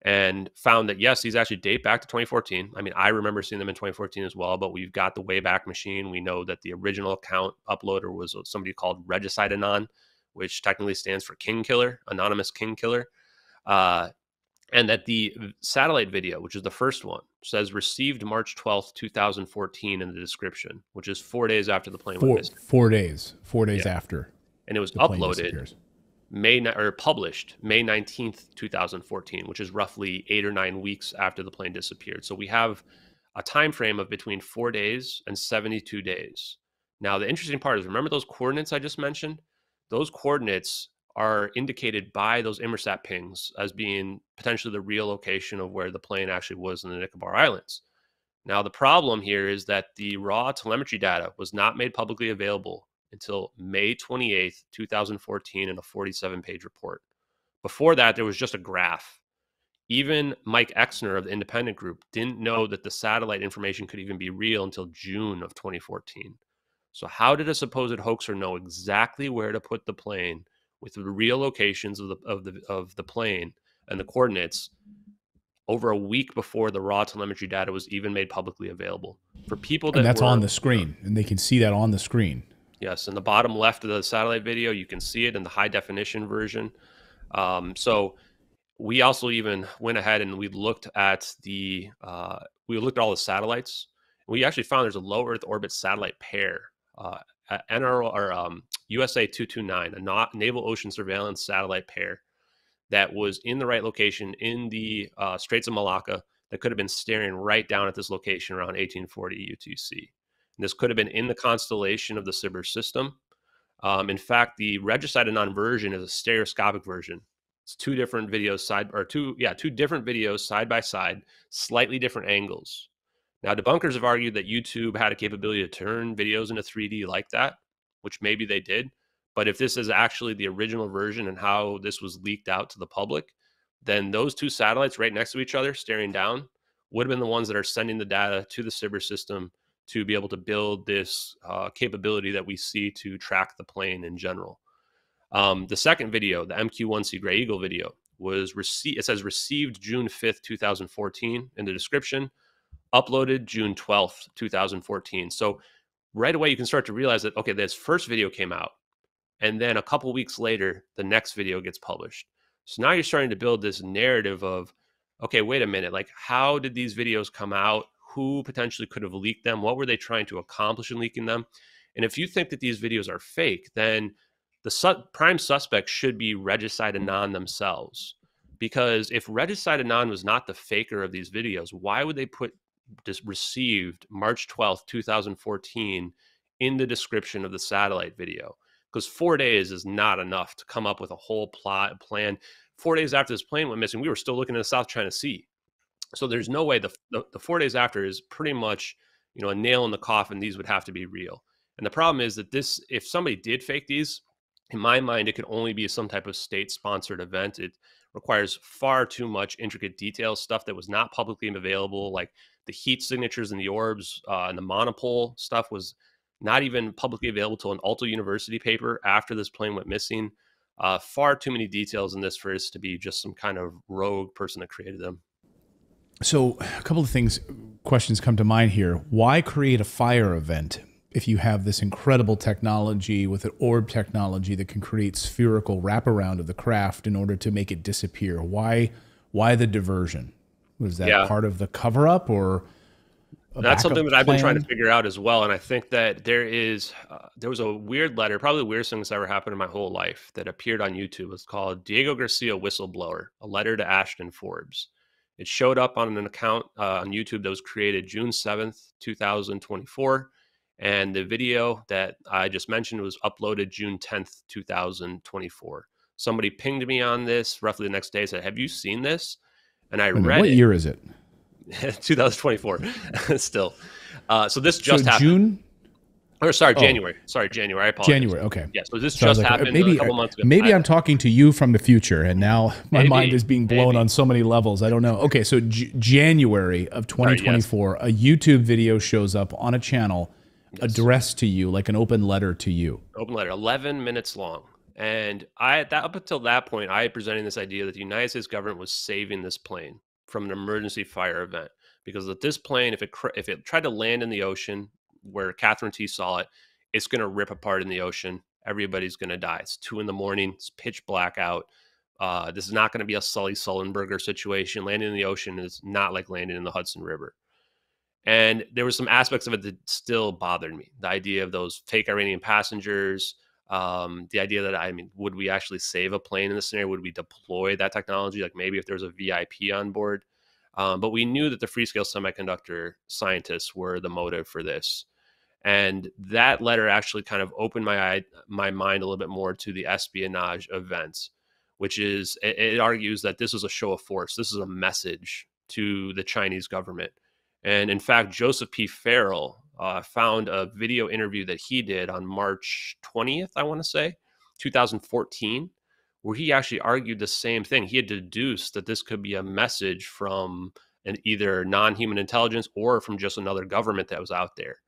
and found that, yes, these actually date back to 2014. I mean, I remember seeing them in 2014 as well, but we've got the Wayback Machine. We know that the original account uploader was somebody called Regicide Anon, which technically stands for King Killer, Anonymous King Killer. And that the satellite video, which is the first one, says received March 12th, 2014 in the description, which is 4 days after the plane went missing. 4 days. 4 days after. And it was the plane uploaded disappears. published May 19th, 2014, which is roughly 8 or 9 weeks after the plane disappeared. So we have a time frame of between 4 days and 72 days. Now, the interesting part is, remember those coordinates I just mentioned? Those coordinates are indicated by those Inmarsat pings as being potentially the real location of where the plane actually was in the Nicobar Islands. Now, the problem here is that the raw telemetry data was not made publicly available until May 28th, 2014 in a 47-page report. Before that, there was just a graph. Even Mike Exner of the Independent Group didn't know that the satellite information could even be real until June of 2014. So how did a supposed hoaxer know exactly where to put the plane with the real locations of the plane and the coordinates over a week before the raw telemetry data was even made publicly available? For people that and that's on the screen, and they can see that on the screen. Yes, in the bottom left of the satellite video, you can see it in the high definition version. So we also even went ahead and we looked at all the satellites. We actually found there's a low Earth orbit satellite pair, USA 229, a naval ocean surveillance satellite pair that was in the right location in the Straits of Malacca that could have been staring right down at this location around 1840 UTC. And this could have been in the constellation of the Sibir system. In fact, the regicided version is a stereoscopic version. It's two different videos two different videos side by side, slightly different angles. Now, debunkers have argued that YouTube had a capability to turn videos into 3D like that, which maybe they did. But if this is actually the original version and how this was leaked out to the public, then those two satellites right next to each other staring down would have been the ones that are sending the data to the Sibir system to be able to build this capability that we see to track the plane in general. The second video, the MQ-1C Gray Eagle video, was it says received June 5th, 2014 in the description, uploaded June 12th, 2014. So right away, you can start to realize that, okay, this first video came out, and then a couple weeks later, the next video gets published. So now you're starting to build this narrative of, okay, wait a minute, like, how did these videos come out? Who potentially could have leaked them? What were they trying to accomplish in leaking them? And if you think that these videos are fake, then the prime suspect should be Regicide Anon themselves. Because if Regicide Anon was not the faker of these videos, why would they put this received March 12th, 2014 in the description of the satellite video? Because 4 days is not enough to come up with a whole plan. 4 days after this plane went missing, we were still looking at the South China Sea. So there's no way the 4 days after is pretty much, a nail in the coffin. These would have to be real. And the problem is that if somebody did fake these, in my mind, it could only be some type of state-sponsored event. It requires far too much intricate detail stuff that was not publicly available, like the heat signatures and the orbs and the monopole stuff was not even publicly available to an Alto University paper after this plane went missing. Far too many details in this for this to be just some kind of rogue person that created them. So a couple of questions come to mind here. Why create a fire event if you have this incredible technology with an orb technology that can create spherical wraparound of the craft in order to make it disappear? Why the diversion? Was that part of the cover-up, or that's something that I've been trying to figure out as well? And I think that there was a weird letter, probably the weirdest thing that's ever happened in my whole life, that appeared on YouTube. It's called Diego Garcia Whistleblower, a letter to Ashton Forbes. It showed up on an account on YouTube that was created June 7th, 2024. And the video that I just mentioned was uploaded June 10th, 2024. Somebody pinged me on this roughly the next day, said, "Have you seen this?" And I read it. What year is it? 2024 still. So this just happened. June? Or sorry, January. Sorry, January. I apologize. January, okay. Yeah, so this just happened a couple months ago. Maybe I'm talking to you from the future, and now my mind is being blown on so many levels. I don't know. Okay, so January of 2024, a YouTube video shows up on a channel addressed to you, like an open letter to you. Open letter, 11 minutes long. And up until that point, I had presented this idea that the United States government was saving this plane from an emergency fire event. Because at this plane, if it tried to land in the ocean where Catherine T saw it, it's going to rip apart in the ocean. Everybody's going to die. It's 2 a.m. It's pitch black out. This is not going to be a Sully Sullenberger situation. Landing in the ocean is not like landing in the Hudson River. And there were some aspects of it that still bothered me. The idea of those fake Iranian passengers, The idea that, I mean, would we actually save a plane in this scenario? Would we deploy that technology? Like maybe if there's a VIP on board. But we knew that the Freescale semiconductor scientists were the motive for this. And that letter actually kind of opened my mind a little bit more to the espionage events, which is, it argues that this is a show of force. This is a message to the Chinese government. And in fact, Joseph P. Farrell found a video interview that he did on March 20th, I want to say, 2014, where he actually argued the same thing. He had deduced that this could be a message from an either non-human intelligence or from just another government that was out there.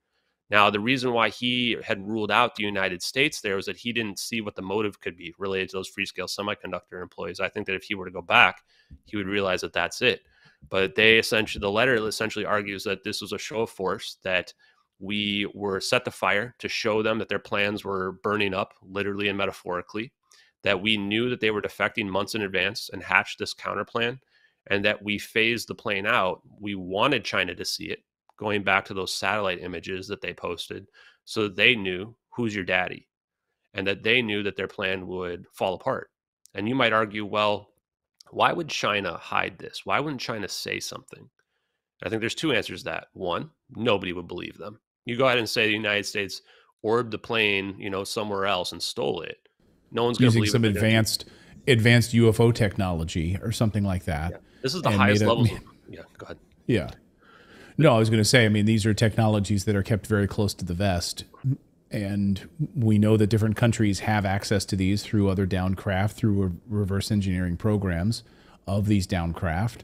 Now, the reason why he had ruled out the United States there was that he didn't see what the motive could be related to those Freescale semiconductor employees. I think that if he were to go back, he would realize that that's it. But the letter essentially argues that this was a show of force, that we were set to fire to show them that their plans were burning up, literally and metaphorically, that we knew that they were defecting months in advance and hatched this counter plan, and that we phased the plane out. We wanted China to see it, going back to those satellite images that they posted, so that they knew who's your daddy, and that they knew that their plan would fall apart. And you might argue, well, why would China hide this? Why wouldn't China say something? I think there's two answers to that. One, nobody would believe them. You go ahead and say the United States orbed the plane, somewhere else and stole it. No one's going to believe using some advanced UFO technology or something like that. Yeah. This is the highest levels. Yeah, go ahead. Yeah. No, I was going to say, I mean, these are technologies that are kept very close to the vest. And we know that different countries have access to these through other downcraft, through reverse engineering programs of these downcraft.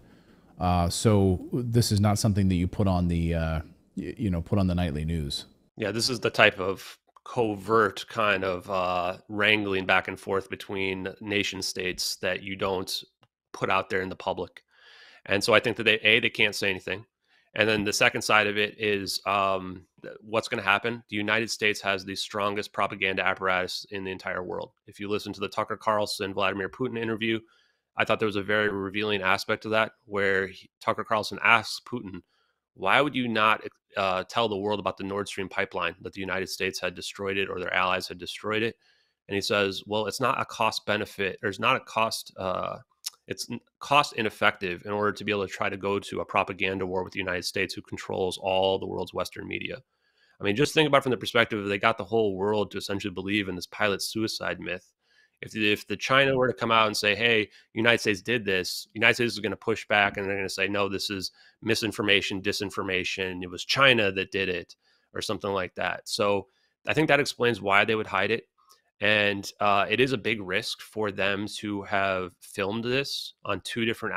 So this is not something that you put on the, put on the nightly news. Yeah, this is the type of covert kind of wrangling back and forth between nation states that you don't put out there in the public. And so I think that they can't say anything. And then the second side of it is what's going to happen. The United States has the strongest propaganda apparatus in the entire world. If you listen to the Tucker Carlson, Vladimir Putin interview, I thought there was a very revealing aspect of that, where Tucker Carlson asks Putin, why would you not tell the world about the Nord Stream pipeline, that the United States had destroyed it or their allies had destroyed it? And he says, well, it's not a cost benefit. There's not a cost. It's cost ineffective in order to be able to try to go to a propaganda war with the United States, who controls all the world's Western media. I mean, just think about it from the perspective of, they got the whole world to essentially believe in this pilot suicide myth. If the China were to come out and say, hey, United States did this, United States is going to push back, and they're going to say, no, this is misinformation, disinformation. It was China that did it, or something like that. So I think that explains why they would hide it. And it is a big risk for them to have filmed this on two different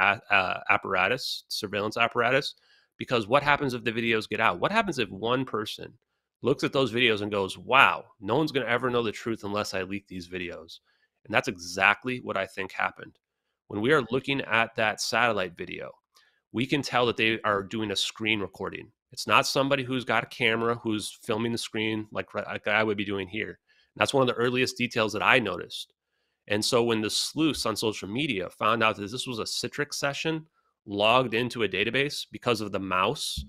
surveillance apparatus, because what happens if the videos get out? What happens if one person looks at those videos and goes, wow, no one's going to ever know the truth unless I leak these videos? And that's exactly what I think happened. When we are looking at that satellite video, we can tell that they are doing a screen recording. It's not somebody who's got a camera who's filming the screen like I would be doing here. That's one of the earliest details that I noticed. And so when the sleuths on social media found out that this was a Citrix session logged into a database because of the mouse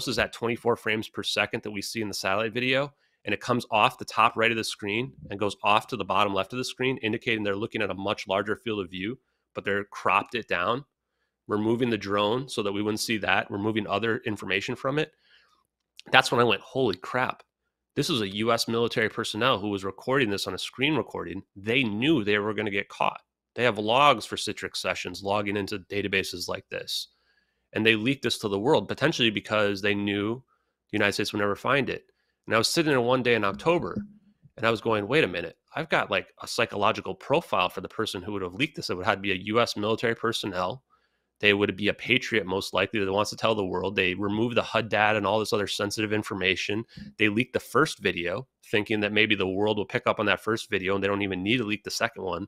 is at 24 frames per second that we see in the satellite video, and it comes off the top right of the screen and goes off to the bottom left of the screen, indicating they're looking at a much larger field of view, but they're cropped it down, removing the drone so that we wouldn't see that, removing other information from it. That's when I went, holy crap. This was a U.S. military personnel who was recording this on a screen recording. They knew they were going to get caught. They have logs for Citrix sessions logging into databases like this. And they leaked this to the world, potentially because they knew the United States would never find it. And I was sitting there one day in October, and I was going, wait a minute. I've got like a psychological profile for the person who would have leaked this. It would have to be a U.S. military personnel. They would be a patriot, most likely, that wants to tell the world. They removed the HUD data and all this other sensitive information. They leaked the first video, thinking that maybe the world will pick up on that first video, and they don't even need to leak the second one.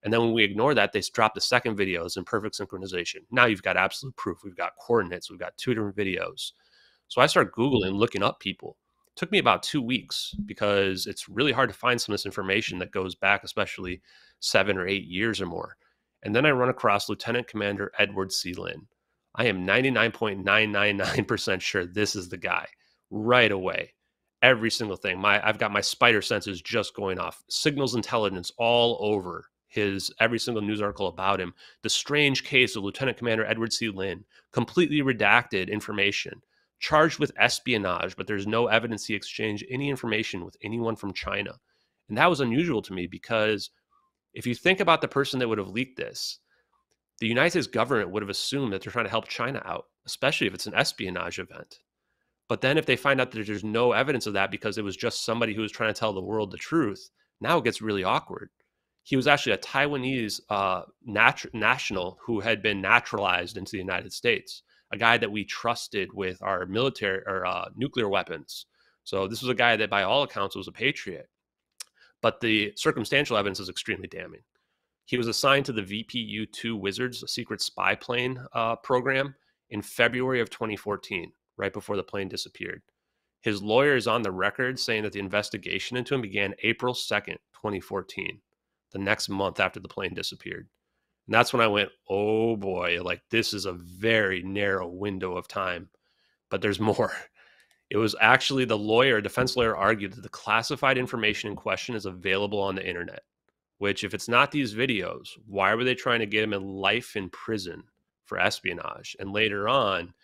And then when we ignore that, they drop the second videos in perfect synchronization. Now you've got absolute proof. We've got coordinates. We've got two different videos. So I started Googling, looking up people. It took me about 2 weeks, because it's really hard to find some of this information that goes back, especially 7 or 8 years or more. And then I run across Lieutenant Commander Edward C. Lynn. I am 99.999% sure this is the guy right away. Every single thing. I've got my spider senses just going off. Signals intelligence all over every single news article about him. The strange case of Lieutenant Commander Edward C. Lin, completely redacted information, charged with espionage, but there's no evidence he exchanged any information with anyone from China. And that was unusual to me because if you think about the person that would have leaked this, the United States government would have assumed that they're trying to help China out, especially if it's an espionage event. But then if they find out that there's no evidence of that because it was just somebody who was trying to tell the world the truth, now it gets really awkward. He was actually a Taiwanese national who had been naturalized into the United States, a guy that we trusted with our military or nuclear weapons. So this was a guy that by all accounts was a patriot. But the circumstantial evidence is extremely damning. He was assigned to the VPU-2 Wizards, a secret spy plane program, in February of 2014, right before the plane disappeared. His lawyer is on the record saying that the investigation into him began April 2nd, 2014, the next month after the plane disappeared. And that's when I went, oh boy, like this is a very narrow window of time, but there's more. It was actually the defense lawyer argued that the classified information in question is available on the internet, which if it's not these videos, why were they trying to get him in life in prison for espionage? And later on,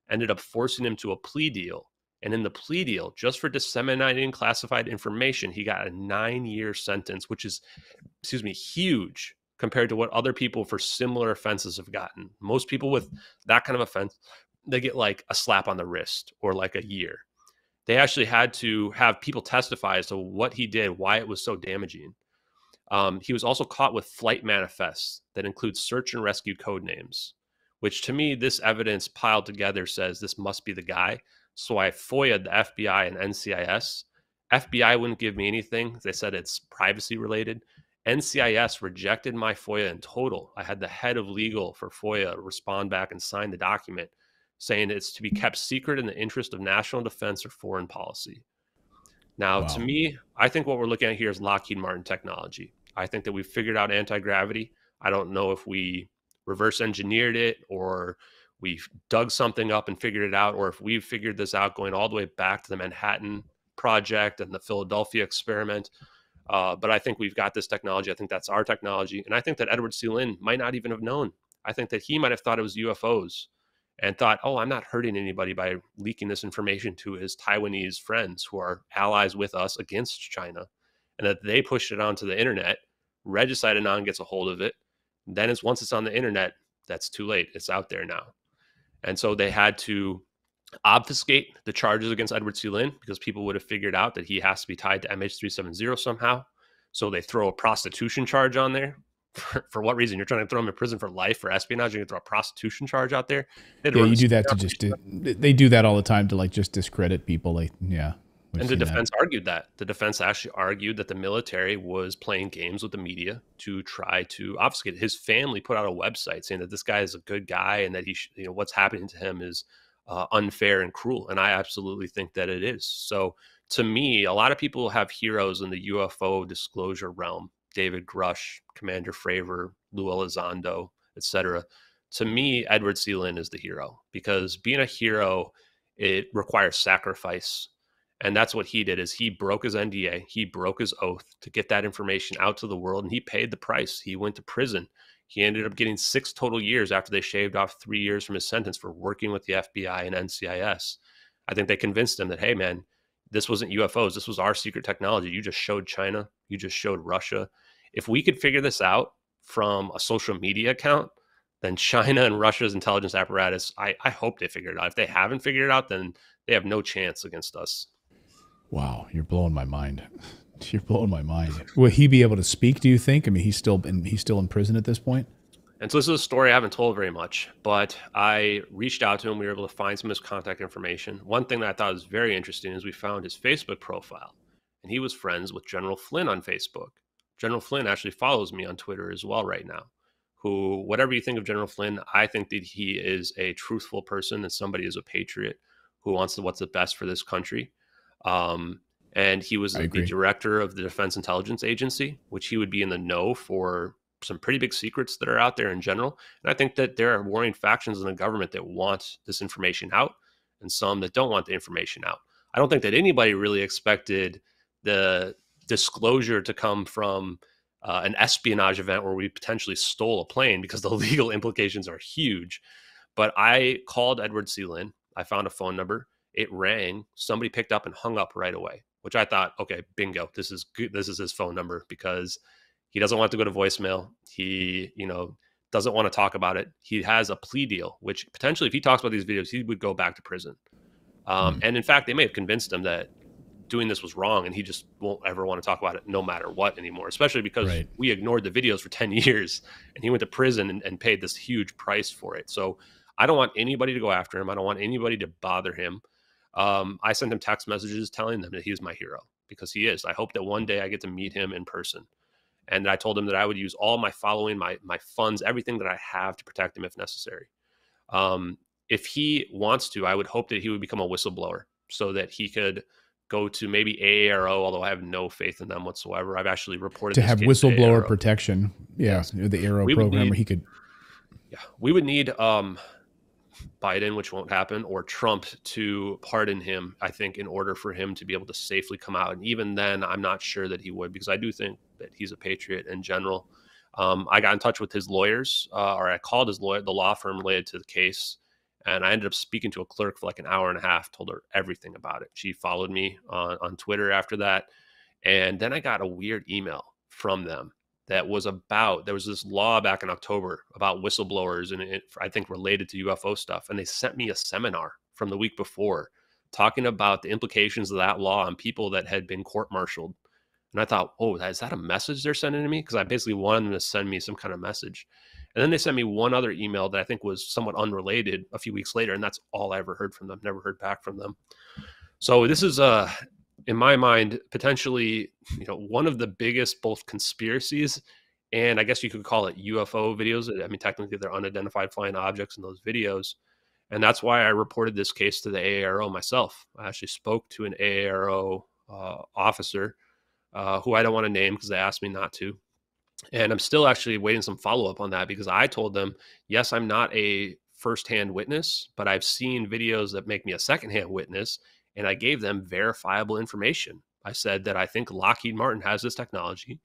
ended up forcing him to a plea deal. And in the plea deal, just for disseminating classified information, he got a 9-year sentence, which is, huge compared to what other people for similar offenses have gotten. Most people with that kind of offense, they get like a slap on the wrist or like a year. They actually had to have people testify as to what he did, why it was so damaging. He was also caught with flight manifests that include search and rescue code names, which to me, this evidence piled together says this must be the guy. So I FOIA'd the FBI and NCIS. FBI wouldn't give me anything. They said it's privacy related. NCIS rejected my FOIA in total. I had the head of legal for FOIA respond back and sign the document saying it's to be kept secret in the interest of national defense or foreign policy. Now, to me, I think what we're looking at here is Lockheed Martin technology. I think that we've figured out anti-gravity. I don't know if we reverse engineered it or we dug something up and figured it out, or if we've figured this out going all the way back to the Manhattan Project and the Philadelphia experiment. But I think we've got this technology. I think that's our technology. And I think that Edward C. Lin might not even have known. I think that he might have thought it was UFOs and thought, oh, I'm not hurting anybody by leaking this information to his Taiwanese friends who are allies with us against China, and that they pushed it onto the internet. Regis Anon gets a hold of it. Then once it's on the internet, that's too late. It's out there now. And so they had to obfuscate the charges against Edward C. Lin because people would have figured out that he has to be tied to MH370 somehow. So they throw a prostitution charge on there. For what reason? You're trying to throw him in prison for life for espionage? You're going to throw a prostitution charge out there? Yeah, you do that to just they do that all the time to like just discredit people. Like, yeah. And the defense argued that. The defense actually argued that the military was playing games with the media to try to obfuscate it. His family put out a website saying that this guy is a good guy and that what's happening to him is unfair and cruel. And I absolutely think that it is. So to me, a lot of people have heroes in the UFO disclosure realm. David Grush, Commander Fravor, Lou Elizondo, etc. To me, Edward C. Lin is the hero because being a hero, it requires sacrifice. And that's what he did is he broke his NDA. He broke his oath to get that information out to the world, and he paid the price. He went to prison. He ended up getting 6 total years after they shaved off 3 years from his sentence for working with the FBI and NCIS. I think they convinced him that, hey, man, this wasn't UFOs. This was our secret technology. You just showed China. You just showed Russia. If we could figure this out from a social media account, then China and Russia's intelligence apparatus, I hope they figure it out. If they haven't figured it out, then they have no chance against us. Wow, you're blowing my mind. You're blowing my mind. Will he be able to speak, do you think? I mean, he's still in prison at this point? And so this is a story I haven't told very much, but I reached out to him. We were able to find some of his contact information. One thing that I thought was very interesting is we found his Facebook profile, and he was friends with General Flynn on Facebook. General Flynn actually follows me on Twitter as well right now, who, whatever you think of General Flynn, I think that he is a truthful person and somebody is a patriot who wants what's the best for this country. And he was the director of the Defense Intelligence Agency, which he would be in the know for some pretty big secrets that are out there in general. And I think that there are warring factions in the government that want this information out and some that don't want the information out. I don't think that anybody really expected the disclosure to come from an espionage event where we potentially stole a plane, because the legal implications are huge. But I called Edward Seelin. I found a phone number. It rang. Somebody picked up and hung up right away, which I thought, okay, bingo. This is good. This is his phone number, because he doesn't want to go to voicemail. He, doesn't want to talk about it. He has a plea deal, which potentially, if he talks about these videos, he would go back to prison. And in fact, they may have convinced him that doing this was wrong, and he just won't ever want to talk about it no matter what anymore, especially because we ignored the videos for 10 years and he went to prison and paid this huge price for it. So I don't want anybody to go after him. I don't want anybody to bother him. I sent him text messages telling them that he is my hero, because he is. I hope that one day I get to meet him in person. And I told him that I would use all my following, my funds, everything that I have to protect him if necessary. If he wants to, I would hope that he would become a whistleblower so that he could go to maybe AARO, although I have no faith in them whatsoever. I've actually reported to have whistleblower to protection. Yeah, yes. The AARO program where he could. Yeah, we would need Biden, which won't happen, or Trump to pardon him, I think, in order for him to be able to safely come out. And even then, I'm not sure that he would, because I do think that he's a patriot in general. I got in touch with his lawyers, or I called his lawyer, the law firm related to the case, and I ended up speaking to a clerk for like an hour and a half, told her everything about it. She followed me on Twitter after that. And then I got a weird email from them that was there was this law back in October about whistleblowers, and it, I think, related to UFO stuff. And they sent me a seminar from the week before talking about the implications of that law on people that had been court-martialed. And I thought, oh, is that a message they're sending to me? Because I basically wanted them to send me some kind of message. And then they sent me one other email that I think was somewhat unrelated a few weeks later. And that's all I ever heard from them. Never heard back from them. So this is, in my mind, potentially, one of the biggest both conspiracies, and I guess you could call it UFO videos. I mean, technically they're unidentified flying objects in those videos. And that's why I reported this case to the AARO myself. I actually spoke to an AARO officer who I don't want to name because they asked me not to. And I'm still actually waiting some follow-up on that, because I told them, yes, I'm not a firsthand witness, but I've seen videos that make me a secondhand witness, and I gave them verifiable information. I said that I think Lockheed Martin has this technology.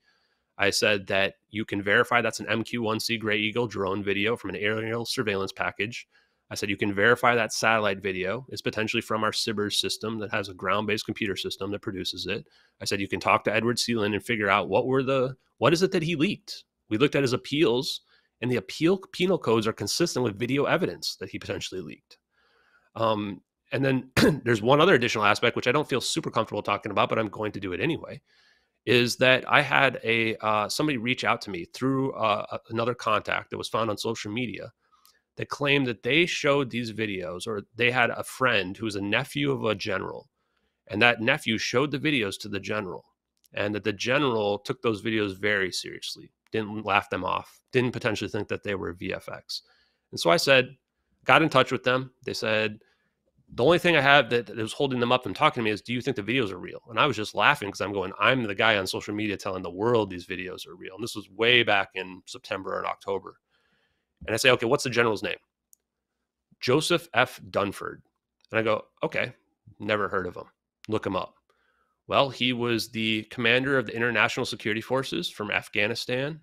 I said that you can verify that's an MQ-1C Gray Eagle drone video from an aerial surveillance package. I said you can verify that satellite video is potentially from our SBIRS system that has a ground-based computer system that produces it. I said you can talk to Edward Seelin and figure out what is it that he leaked. We looked at his appeals, and the appeal penal codes are consistent with video evidence that he potentially leaked. And then there's one other additional aspect, which I don't feel super comfortable talking about, but I'm going to do it anyway, is that I had somebody reach out to me through another contact that was found on social media that claimed that they showed these videos, or they had a friend who was a nephew of a general, and that nephew showed the videos to the general, and that the general took those videos very seriously, didn't laugh them off, didn't potentially think that they were VFX. And so I got in touch with them. They said, the only thing I have that was holding them up from talking to me is, do you think the videos are real? And I was just laughing, because I'm the guy on social media telling the world these videos are real. And this was way back in September and October. And I say, okay, what's the general's name? Joseph F. Dunford. And I go, okay, never heard of him. Look him up. Well, he was the commander of the International Security Forces from Afghanistan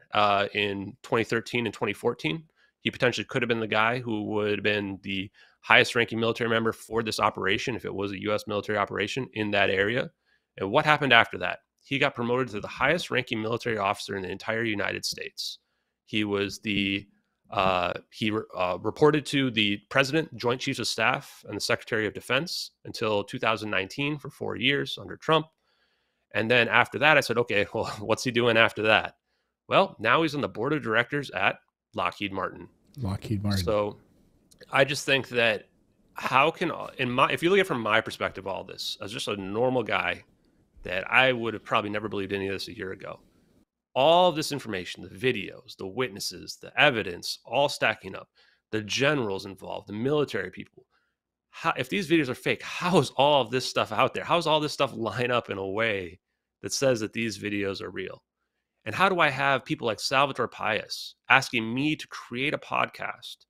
in 2013 and 2014. He potentially could have been the guy who would have been the highest ranking military member for this operation if it was a U.S. military operation in that area. And what happened after that? He got promoted to the highest ranking military officer in the entire United States. He was reported to the President, Joint Chiefs of Staff, and the Secretary of Defense until 2019 for 4 years under Trump. And then after that, I said, okay, well, what's he doing after that? Well, now he's on the board of directors at Lockheed Martin. So I just think that if you look at it from my perspective, all this, as just a normal guy, that I would have probably never believed any of this a year ago. All of this information, the videos, the witnesses, the evidence, all stacking up, the generals involved, the military people. If these videos are fake, how is all of this stuff out there? How does all this stuff line up in a way that says that these videos are real? And how do I have people like Salvatore Pais asking me to create a podcast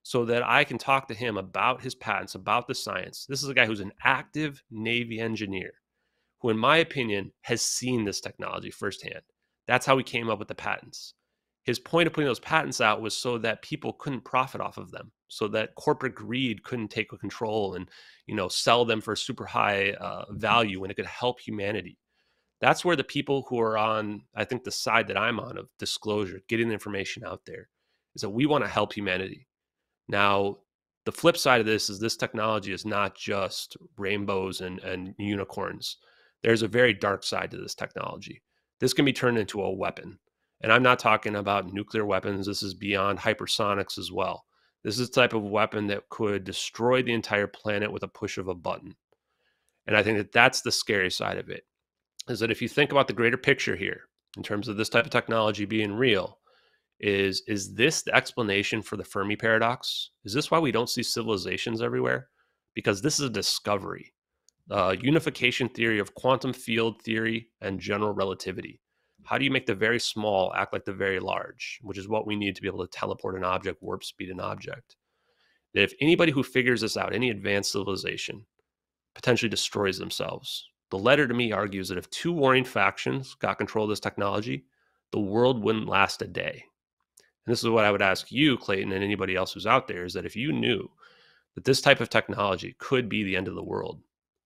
so that I can talk to him about his patents, about the science. This is a guy who's an active Navy engineer who, in my opinion, has seen this technology firsthand. That's how he came up with the patents. His point of putting those patents out was so that people couldn't profit off of them, so that corporate greed couldn't take control and, sell them for super high value when it could help humanity. That's where the people who are on, I think, the side that I'm on of disclosure, getting the information out there, is that we want to help humanity. Now, the flip side of this is this technology is not just rainbows and unicorns. There's a very dark side to this technology. This can be turned into a weapon. And I'm not talking about nuclear weapons. This is beyond hypersonics as well. This is the type of weapon that could destroy the entire planet with a push of a button. And I think that that's the scary side of it, is that if you think about the greater picture here, in terms of this type of technology being real, is this the explanation for the Fermi paradox? Is this why we don't see civilizations everywhere? Because this is a discovery. Unification theory of quantum field theory and general relativity. How do you make the very small act like the very large, which is what we need to be able to teleport an object, warp speed an object. That if anybody who figures this out, any advanced civilization, potentially destroys themselves. The letter to me argues that if two warring factions got control of this technology, the world wouldn't last a day. And this is what I would ask you, Clayton, and anybody else who's out there, is that if you knew that this type of technology could be the end of the world,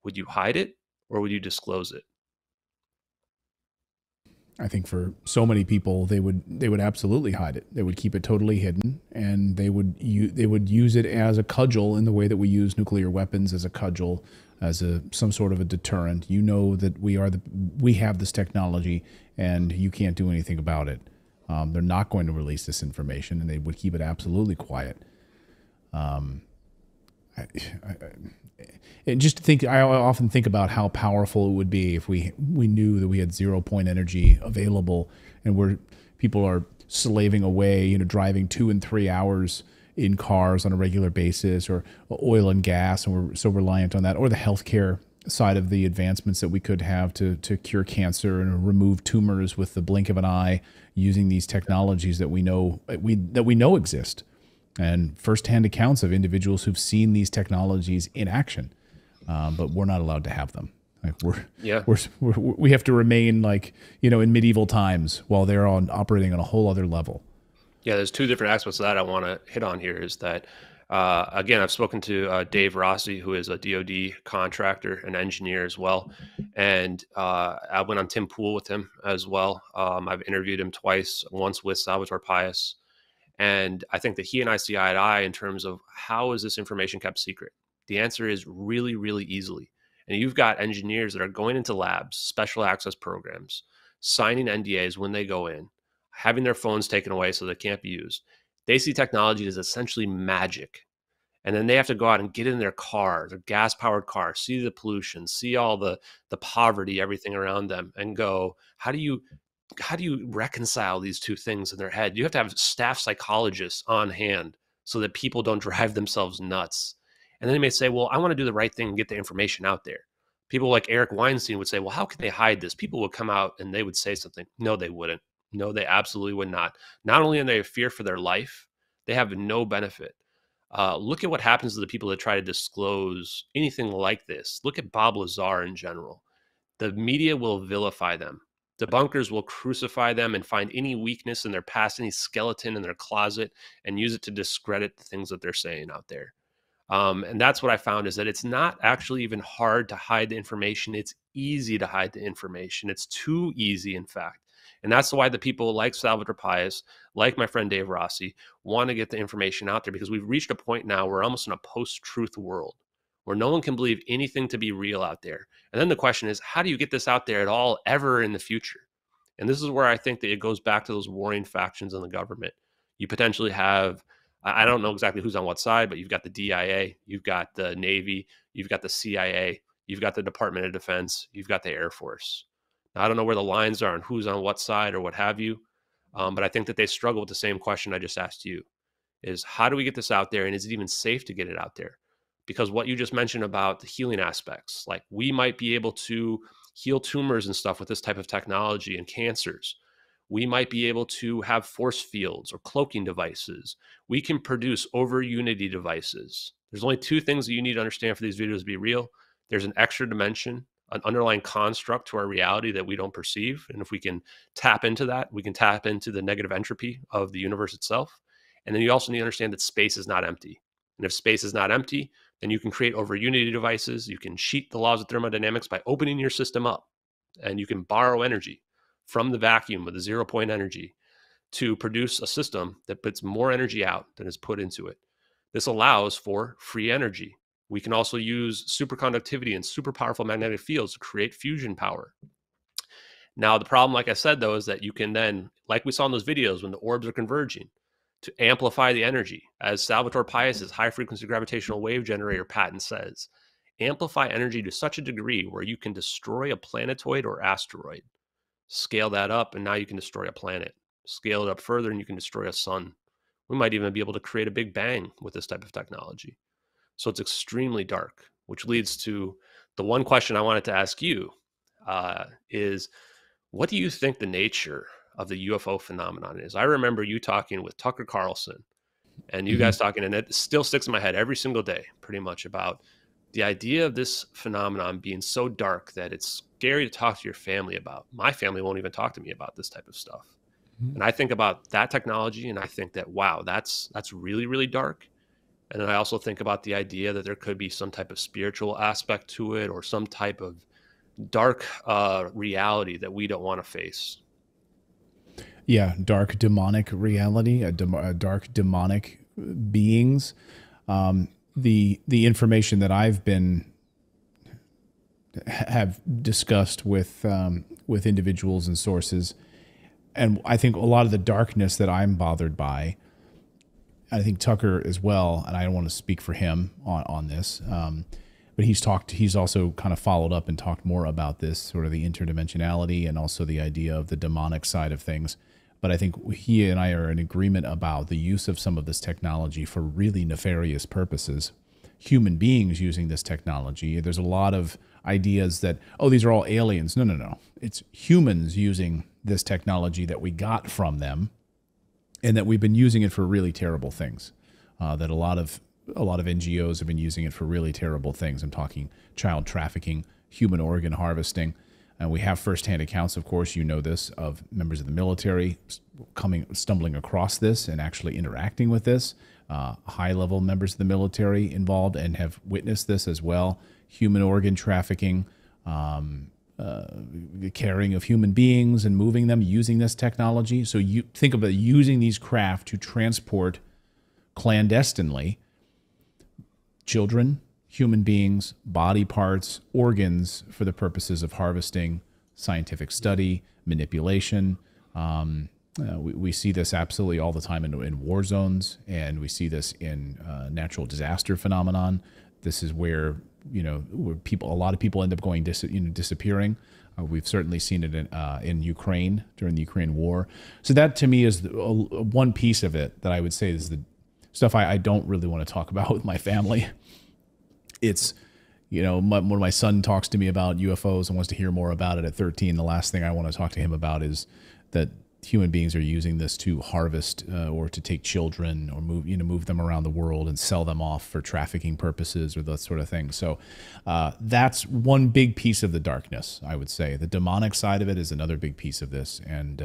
would you hide it or would you disclose it? I think for so many people, they would absolutely hide it. They would keep it totally hidden, and they would use it as a cudgel in the way that we use nuclear weapons as a cudgel, as some sort of a deterrent. You know that we have this technology, and you can't do anything about it. They're not going to release this information, and they would keep it absolutely quiet. And just to think, I often think about how powerful it would be if we knew that we had 0-point energy available, and where people are slaving away, driving 2 and 3 hours in cars on a regular basis, or oil and gas, and we're so reliant on that, or the healthcare side of the advancements that we could have to cure cancer and remove tumors with the blink of an eye, using these technologies that we know exist, and firsthand accounts of individuals who've seen these technologies in action, but we're not allowed to have them. Like we have to remain in medieval times while they're operating on a whole other level. Yeah, there's two different aspects of that I want to hit on here. Is that again, I've spoken to Dave Rossi, who is a DoD contractor and engineer as well, and I went on Tim Pool with him as well. I've interviewed him twice, once with Salvatore Pais. And I think that he and I see eye to eye in terms of how is this information kept secret? The answer is really, really easily. And you've got engineers that are going into labs, special access programs, signing NDAs when they go in, having their phones taken away so they can't be used. They see technology as essentially magic. And then they have to go out and get in their car, their gas-powered car, see the pollution, see all the poverty, everything around them, and go, how do you reconcile these two things in their head? You have to have staff psychologists on hand so that people don't drive themselves nuts. And then they may say, well, I want to do the right thing and get the information out there. People like Eric Weinstein would say, well, how can they hide this? People would come out and they would say something. No, they wouldn't. No, they absolutely would not. Not only are they a fear for their life, they have no benefit. Look at what happens to the people that try to disclose anything like this. Look at Bob Lazar in general. The media will vilify them. Debunkers will crucify them and find any weakness in their past, any skeleton in their closet, and use it to discredit the things that they're saying out there. And that's what I found, is that it's not actually even hard to hide the information. It's easy to hide the information. It's too easy, in fact. And that's why the people like Salvatore Pais, like my friend Dave Rossi, want to get the information out there, because we've reached a point now where we're almost in a post-truth world where no one can believe anything to be real out there. And then the question is, how do you get this out there at all ever in the future? And this is where I think that it goes back to those warring factions in the government. You potentially have, I don't know exactly who's on what side, but you've got the DIA, you've got the Navy, you've got the CIA, you've got the Department of Defense, you've got the Air Force. Now, I don't know where the lines are and who's on what side or what have you, but I think that they struggle with the same question I just asked you, is how do we get this out there, and is it even safe to get it out there? Because what you just mentioned about the healing aspects, like we might be able to heal tumors and stuff with this type of technology and cancers. We might be able to have force fields or cloaking devices. We can produce over unity devices. There's only two things that you need to understand for these videos to be real. There's an extra dimension, an underlying construct to our reality that we don't perceive. And if we can tap into that, we can tap into the negative entropy of the universe itself. And then you also need to understand that space is not empty. And if space is not empty, then you can create over unity devices. You can cheat the laws of thermodynamics by opening your system up. And you can borrow energy from the vacuum with a 0-point energy to produce a system that puts more energy out than is put into it. This allows for free energy. We can also use superconductivity and super powerful magnetic fields to create fusion power. Now, the problem, like I said, though, is that you can then, like we saw in those videos when the orbs are converging, to amplify the energy, as Salvatore Pais' high-frequency gravitational wave generator patent says, amplify energy to such a degree where you can destroy a planetoid or asteroid. Scale that up, and now you can destroy a planet. Scale it up further, and you can destroy a sun. We might even be able to create a big bang with this type of technology. So it's extremely dark, which leads to the one question I wanted to ask you is, what do you think the nature of the UFO phenomenon is? I remember you talking with Tucker Carlson and you guys talking, and it still sticks in my head every single day, pretty much, about the idea of this phenomenon being so dark that it's scary to talk to your family about. My family won't even talk to me about this type of stuff. And I think about that technology and I think that, wow, that's really, really dark. And then I also think about the idea that there could be some type of spiritual aspect to it or some type of dark reality that we don't want to face. Yeah, dark demonic reality, dark demonic beings. The information that I've have discussed with individuals and sources, and I think a lot of the darkness that I'm bothered by, I think Tucker as well, and I don't want to speak for him on this, but he's also kind of followed up and talked more about this, sort of the interdimensionality and also the idea of the demonic side of things. But I think he and I are in agreement about the use of some of this technology for really nefarious purposes. Human beings using this technology. There's a lot of ideas that, oh, these are all aliens. No. It's humans using this technology that we got from them, and that we've been using it for really terrible things. That a lot of NGOs have been using it for really terrible things. I'm talking child trafficking, human organ harvesting. And we have firsthand accounts, of course, you know this, of members of the military stumbling across this and actually interacting with this. High-level members of the military involved and have witnessed this as well. Human organ trafficking, the carrying of human beings and moving them using this technology. So you think about using these craft to transport clandestinely children, human beings, body parts, organs for the purposes of harvesting, scientific study, manipulation. We see this absolutely all the time in war zones, and we see this in natural disaster phenomenon. This is where a lot of people end up going disappearing. We've certainly seen it in Ukraine during the Ukraine war. So that to me is one piece of it that I would say is the stuff I don't really want to talk about with my family. It's, when my son talks to me about UFOs and wants to hear more about it at 13, the last thing I want to talk to him about is that human beings are using this to harvest or to take children or move them around the world and sell them off for trafficking purposes or that sort of thing. So that's one big piece of the darkness, I would say. The demonic side of it is another big piece of this. And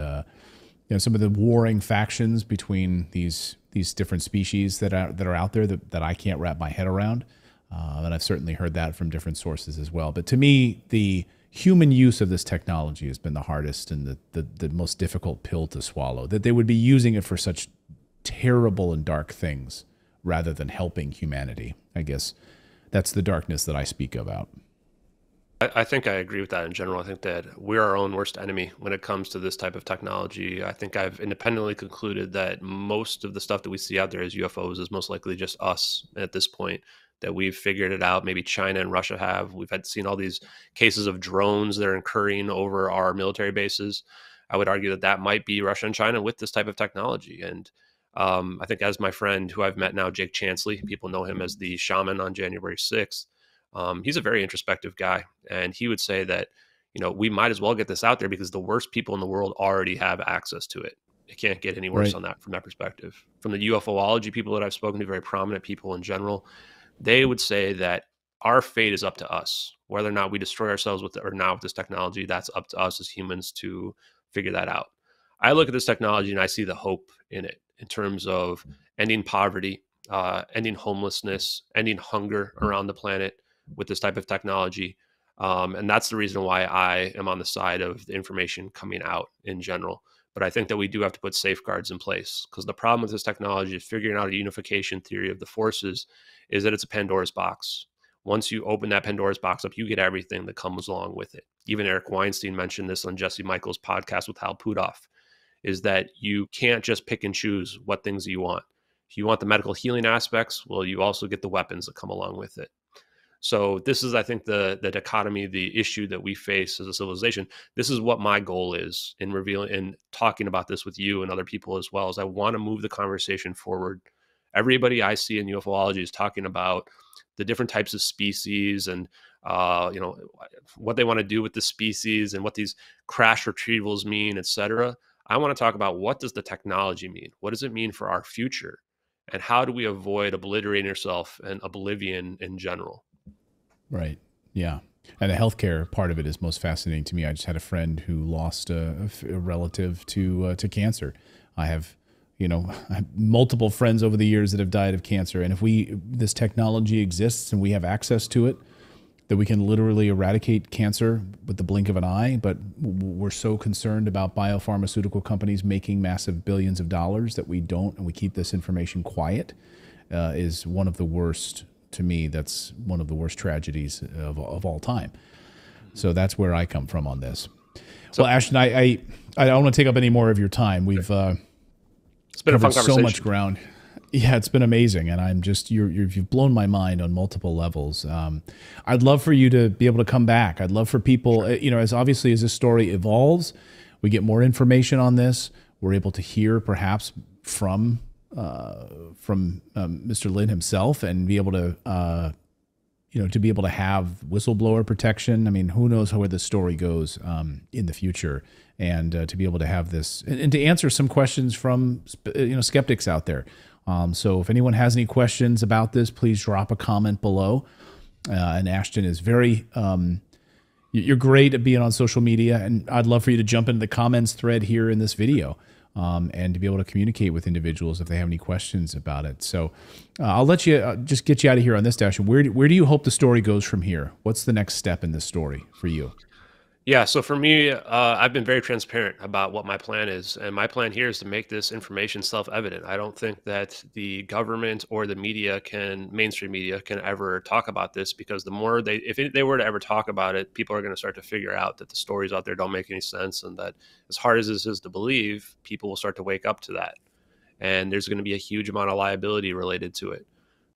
some of the warring factions between these different species that are out there that I can't wrap my head around. And I've certainly heard that from different sources as well. But to me, the human use of this technology has been the hardest and the most difficult pill to swallow, that they would be using it for such terrible and dark things rather than helping humanity. I guess that's the darkness that I speak about. I think I agree with that in general. I think that we're our own worst enemy when it comes to this type of technology. I think I've independently concluded that most of the stuff that we see out there as UFOs is most likely just us at this point, that we've figured it out. Maybe China and Russia have. We've seen all these cases of drones that are incurring over our military bases. I would argue that might be Russia and China with this type of technology. And I think, as my friend who I've met now, Jake Chansley, people know him as the shaman on January 6th. He's a very introspective guy. And he would say that, we might as well get this out there because the worst people in the world already have access to it. It can't get any worse Right. on that from that perspective. From the UFOlogy people that I've spoken to, very prominent people in general, they would say that our fate is up to us. Whether or not we destroy ourselves with it or not with this technology, that's up to us as humans to figure that out. I look at this technology and I see the hope in it in terms of ending poverty, ending homelessness, ending hunger around the planet with this type of technology. And that's the reason why I am on the side of the information coming out in general. But I think that we do have to put safeguards in place, because the problem with this technology is figuring out a unification theory of the forces is that it's a Pandora's box. Once you open that Pandora's box up, you get everything that comes along with it. Even Eric Weinstein mentioned this on Jesse Michaels' podcast with Hal Puthoff, is that you can't just pick and choose what things you want. If you want the medical healing aspects, well, you also get the weapons that come along with it. So this is, I think, the dichotomy, the issue that we face as a civilization. This is what my goal is in revealing and talking about this with you and other people as well, is I want to move the conversation forward. Everybody I see in ufology is talking about the different types of species and what they want to do with the species and what these crash retrievals mean, et cetera. I want to talk about, what does the technology mean? What does it mean for our future? And how do we avoid obliterating ourselves and oblivion in general? Right. Yeah. And the healthcare part of it is most fascinating to me. I just had a friend who lost a relative to cancer. I have multiple friends over the years that have died of cancer. And if this technology exists and we have access to it, that we can literally eradicate cancer with the blink of an eye. But we're so concerned about biopharmaceutical companies making massive billions of dollars that we don't, and we keep this information quiet, is one of the worst. To me, that's one of the worst tragedies of all time. So that's where I come from on this. Well, Ashton, I don't want to take up any more of your time. We've it's been a fun conversation. So much ground. Yeah, it's been amazing, and I'm just you've blown my mind on multiple levels. I'd love for you to be able to come back. I'd love for people, as obviously as this story evolves, we get more information on this. We're able to hear perhaps from Mr. Lin himself, and be able to, to be able to have whistleblower protection. I mean, who knows where the story goes in the future, and to be able to have this and to answer some questions from skeptics out there. So if anyone has any questions about this, please drop a comment below. And Ashton is very, you're great at being on social media, and I'd love for you to jump into the comments thread here in this video. And to be able to communicate with individuals if they have any questions about it. So I'll let you just get you out of here on this, Ashton. Where do you hope the story goes from here? What's the next step in this story for you? Yeah, so for me, I've been very transparent about what my plan is. And my plan here is to make this information self-evident. I don't think that the government or the media mainstream media can ever talk about this, because the more if they were to ever talk about it, people are going to start to figure out that the stories out there don't make any sense, and that as hard as this is to believe, people will start to wake up to that. And there's going to be a huge amount of liability related to it.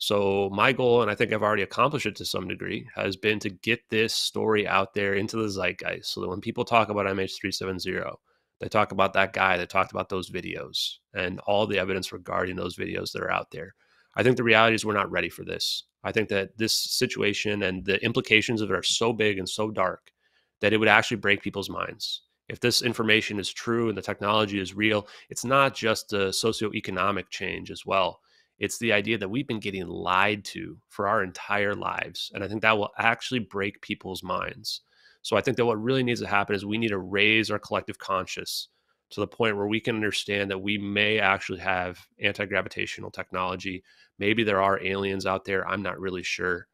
So my goal, and I think I've already accomplished it to some degree, has been to get this story out there into the zeitgeist, so that when people talk about MH370, they talk about that guy that talked about those videos and all the evidence regarding those videos that are out there. I think the reality is we're not ready for this. I think that this situation and the implications of it are so big and so dark that it would actually break people's minds. If this information is true and the technology is real, it's not just a socioeconomic change as well. It's the idea that we've been getting lied to for our entire lives. And I think that will actually break people's minds. So I think that what really needs to happen is we need to raise our collective conscious to the point where we can understand that we may actually have anti-gravitational technology. Maybe there are aliens out there. I'm not really sure.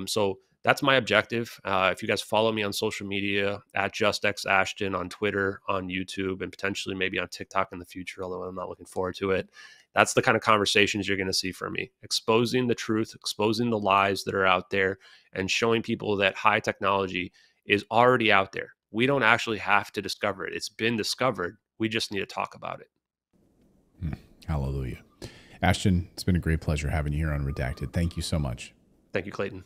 So that's my objective. If you guys follow me on social media at JustXAshton on Twitter, on YouTube, and potentially maybe on TikTok in the future, although I'm not looking forward to it, that's the kind of conversations you're going to see from me. Exposing the truth, exposing the lies that are out there, and showing people that high technology is already out there. We don't actually have to discover it. It's been discovered. We just need to talk about it. Hallelujah. Ashton, it's been a great pleasure having you here on Redacted. Thank you so much. Thank you, Clayton.